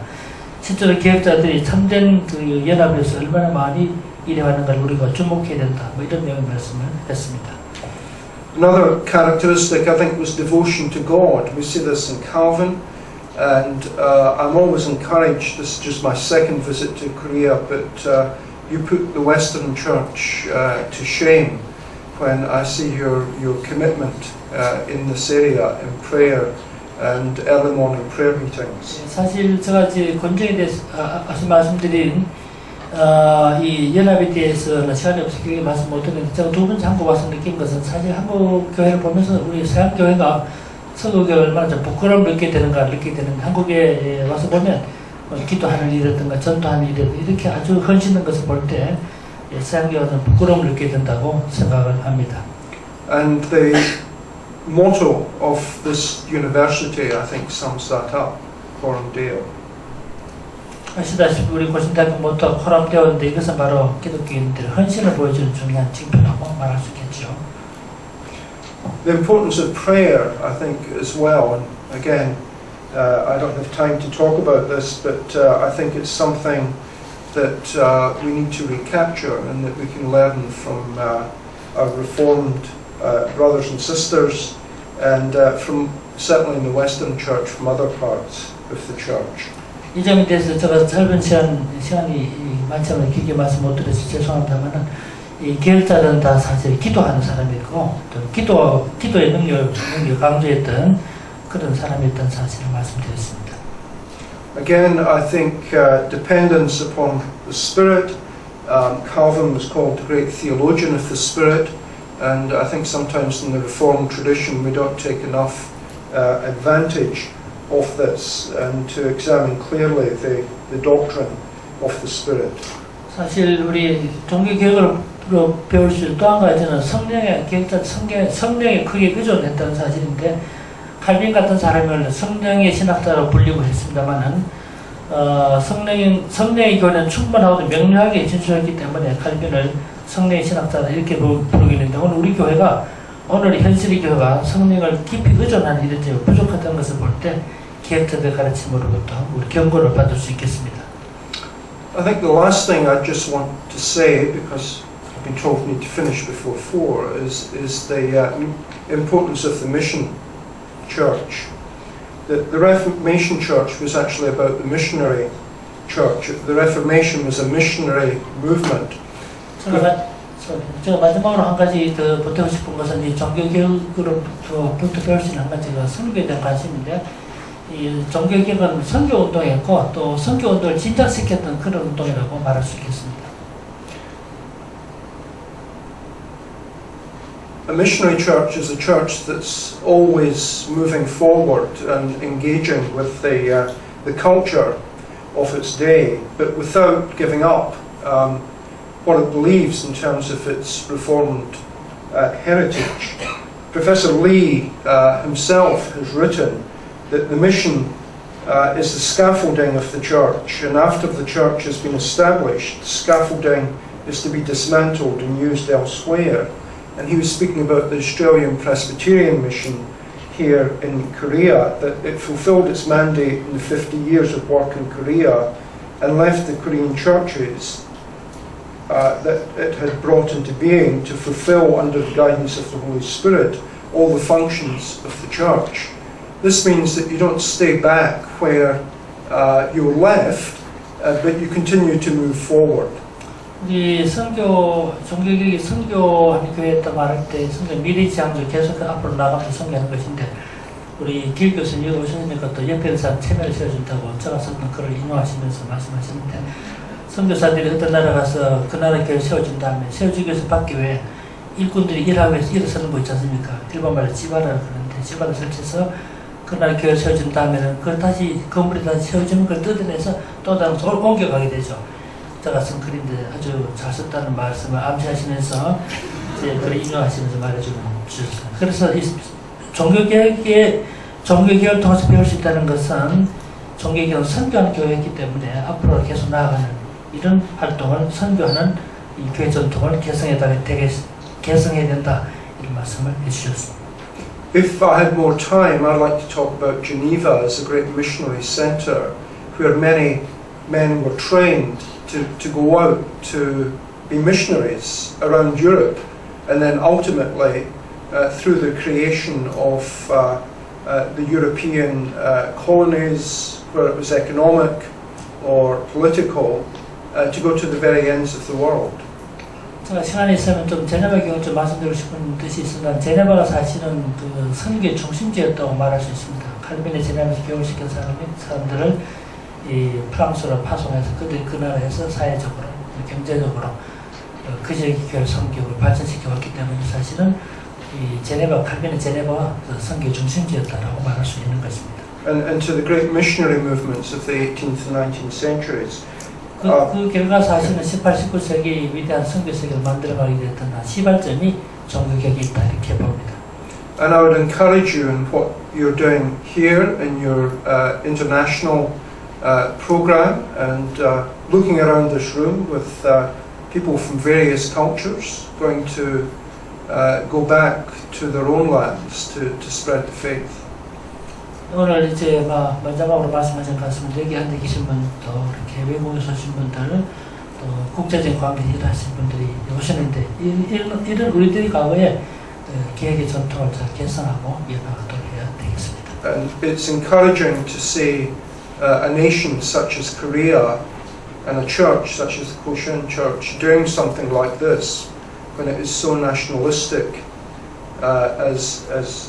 실제로 개혁자들이 참된 그 연합을 위해서 얼마나 많이 일해왔는가를 우리가 주목해야 된다. 뭐 이런 내용의 말씀을 했습니다. Another characteristic, I think, was devotion to God. We see this in Calvin. And I'm always encouraged, this is just my second visit to Korea, but you put the Western Church to shame when I see your commitment in this area in prayer and early morning prayer meetings. 사실 제가 이제 권정에 대해서 말씀드린 이 연합에 대해서는 시간이 없어서 길게 말씀 못 드렸는데 제가 두 번째 한국 와서 느낀 것은 사실 한국 교회를 보면서 우리 서양 교회가 서구교회 얼마나 좀 부끄러움을 느끼게 되는가 느끼게 되는데 한국에 와서 보면 기도하는 일이라든가 전도하는 일이라든가 이렇게 아주 헌신한 것을 볼 때 서양교회는 부끄러움을 느끼게 된다고 생각을 합니다. And the motto of this university, I think, sums that up, Coram Deo. 아시다시피 우리 고신대학교 모토가 코람 데오인데 이것은 바로 기독교인들의 헌신을 보여주는 중요한 징표라고 말할 수 있겠죠. The importance of prayer, I think, as well. And again, I don't have time to talk about this, but I think it's something that we need to recapture and that we can learn from our Reformed brothers and sisters, and from certainly in the Western Church, from other parts of the Church. 이 점에 대해서 제가 짧은 시간이 많지 않으면 길게 말씀 못 드려서 죄송합니다만은 이 개혁자들은 다 사실 기도하는 사람이고 또 기도의 능력 강조했던 그런 사람이었던 사실을 말씀드렸습니다. Again, I think dependence upon the Spirit. Calvin was called the great theologian of the Spirit, and I think sometimes in the Reformed tradition we don't take enough advantage of this and to examine clearly the doctrine of the Spirit. 사실 우리 종교개혁으로 배울 수 있는 또 한 가지는 성령의 개혁자 성령에 크게 의존했다는 사실인데 칼빈 같은 사람을 성령의 신학자로 불리고 했습니다만은 성령의 교훈은 충분하고 명료하게 진술했기 때문에 칼빈을 성령의 신학자다 이렇게 부르게 되는데 오늘 우리 교회가 오늘 현실의 교회가 성령을 깊이 의존하는 이런 점이 부족하다는 것을 볼 때 개혁자들의 가르침으로부터 우리 경고를 받을 수 있겠습니다. I think the last thing I just want to say, because I've been told we need to finish before 4, is the importance of the mission church. The Reformation church was actually about the missionary church. The Reformation was a missionary movement. 제가 마지막으로 한 가지 더 보태고 싶은 것은 이 종교개혁으로부터 배울 수 있는 한 가지가 선교에 대한 관심인데 이 종교개혁은 선교운동이었고 또 선교운동을 진작시켰던 그런 운동이라고 말할 수 있겠습니다. A missionary church is a church that's always moving forward and engaging with the culture of its day, but without giving up what it believes in terms of its Reformed heritage. Professor Lee himself has written that the mission is the scaffolding of the church, and after the church has been established, the scaffolding is to be dismantled and used elsewhere. And he was speaking about the Australian Presbyterian mission here in Korea, that it fulfilled its mandate in the 50 years of work in Korea and left the Korean churches that it had brought into being to fulfill, under the guidance of the Holy Spirit, all the functions of the church. This means that you don't stay back where you were left, but you continue to move forward. 우리 종교개혁이 선교하는 교회에 말할 때 선교 미래지향적으로 계속 앞으로 나가면서 선교하는 것인데 우리 길 교수님 오셨으니까 또 옆에서 체면을 세워준다고 제가 썼던 글을 인용하시면서 말씀하셨는데 선교사들이 어떤 나라 가서 그 나라 교회를 세워준 다음에 세워주기 위해서 받기 위해 일꾼들이 일하고 해서 일어서는 거 있지 않습니까? 일본 말로 지바라를 그러는데 지바를 설치해서 그 나라 교회를 세워준 다음에는 그걸 다시 건물에 다시 세워주는 걸 뜯어내서 또 다른 곳으로 옮겨가게 되죠. 제가 쓴 글인데 아주 잘 썼다는 말씀을 암시하시면서 이제 글을 인용하시면서 말해주셨어요. 그래서 이 종교개혁을 통해서 배울 수 있다는 것은 종교개혁은 선교하는 교회이기 때문에 앞으로 계속 나아가는 이런 활동을 선교하는 이 교회 전통을 개성해야 된다 이런 말씀을 해주셨습니다. If I had more time, I'd like to talk about Geneva as a great missionary centre where many men were trained to go out to be missionaries around Europe, and then ultimately through the creation of the European colonies, where it was economic or political, to go to the very ends of the world. 제가 시간이 있으면 좀 제네바 경우 좀 말씀드리고 싶은 뜻이 있습니다. 제네바가 사실은 그 선교의 중심지였다고 말할 수 있습니다. 칼빈의 제네바에서 교육을 시킨 사람들을 이 프랑스로 파송해서 그 나라에서 사회적으로 경제적으로 그 지역의 교회를 선교를 발전시켜 왔기 때문에 사실은 이 칼빈의 제네바가 선교 중심지였다라고 말할 수 있는 것입니다. And to the great missionary movements of the 18th and 19th centuries. 그 결과 사실은 18, 19세기 위대한 선교 세계를 만들어가게 됐던 시발점이 종교개혁이 있다 이렇게 봅니다. And I would encourage you in what you're doing here in your international program and looking around this room with people from various cultures going to go back to their own lands to spread the faith. 오늘 이제 마지막으로 말씀하신 것은 여기 앉아 계신 분, 또 이렇게 외국에서 오신 분들, 또 국제적인 관계에 일하신 분들이 오시는데 이런 우리들이 과거에 개혁의 전통을 잘 개선하고 이어나가도록 해야 되겠습니다. And it's encouraging to see a nation such as Korea and a church such as the Koshin Church doing something like this when it is so nationalistic as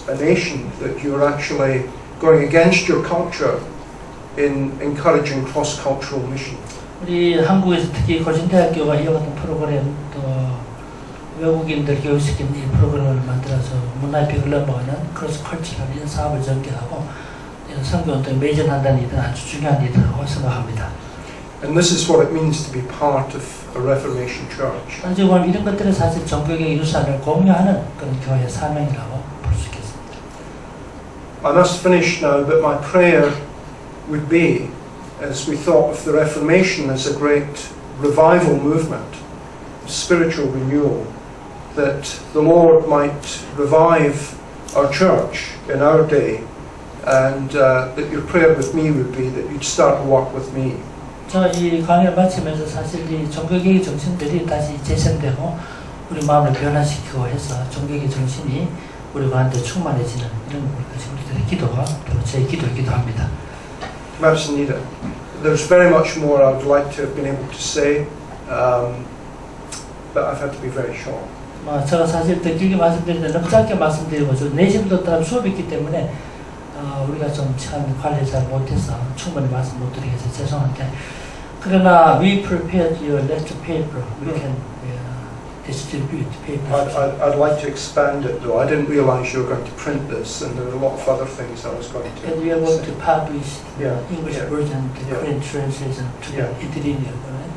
a nation that you're actually going against your culture in encouraging cross-cultural mission. 우리 한국에서 특히 고신대학교가 이와 같은 프로그램 또 외국인들 교육시키는 이 프로그램을 만들어서 문화협력을 넘어가는 크로스 컬처럴 이런 사업을 전개하고 이런 선교운동에 매진한다는 일은 아주 중요한 일이라고 생각합니다. And this is what it means to be part of a Reformation church. 어찌 보면 이런 것들은 사실 종교의 유산을 공유하는 그런 교회의 사명이라고 볼 수 있겠습니다. I must finish now, but my prayer would be, as we thought of the Reformation as a great revival movement, spiritual renewal, that the Lord might revive our church in our day, and that your prayer with me would be that you'd start to work with me. 저 이 강의를 마치면서 사실 이 종교개혁 정신들이 다시 재생되고 우리 마음을 변화시키고 해서 종교개혁 정신이 우리 가운데 충만해지는 이런 것이 우리들의 기도가 또 제 기도이기도 합니다. Perhaps Anita, there's very much more I would like to have been able to say, but I've had to be very short. 제가 사실 더 길게 말씀드리는데 너무 짧게 말씀드리고 저 내일부터 따로 수업이 있기 때문에 우리가 좀 참 관리 잘 못해서 충분히 말씀 못 드리겠어요. 죄송한데 그러나 we prepared your letter paper. We can distribute paper. I'd like to expand it though. I didn't realise you were going to print this, and there were a lot of other things I was going to And we are going say. to publish the Yeah, English yeah, version, the yeah. Korean translation to Yeah. the interlinear, right?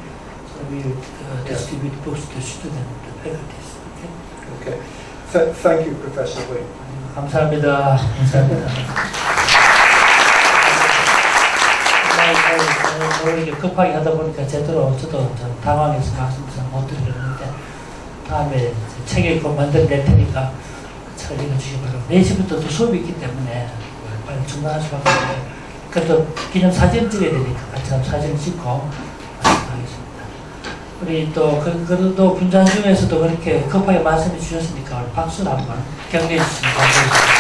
So we will distribute books to students, to faculties. Okay? Okay. Thank you, Professor Lee. 감사합니다. 감사합니다. 이렇게 급하게 하다 보니까 제대로 저도 좀 당황해서 말씀을 못 드리는데 다음에 책 읽고 만들어낼 테니까 잘 읽어주시기 바라고 4시부터 또 수업이 있기 때문에 빨리 중단할 수밖에 없어요. 그래도 기념 사진 찍어야 되니까 같이 한번 사진 찍고 하겠습니다. 우리 또 그래도 분장 중에서도 그렇게 급하게 말씀해 주셨으니까 박수를 한번 격려해 주시면 감사하겠습니다.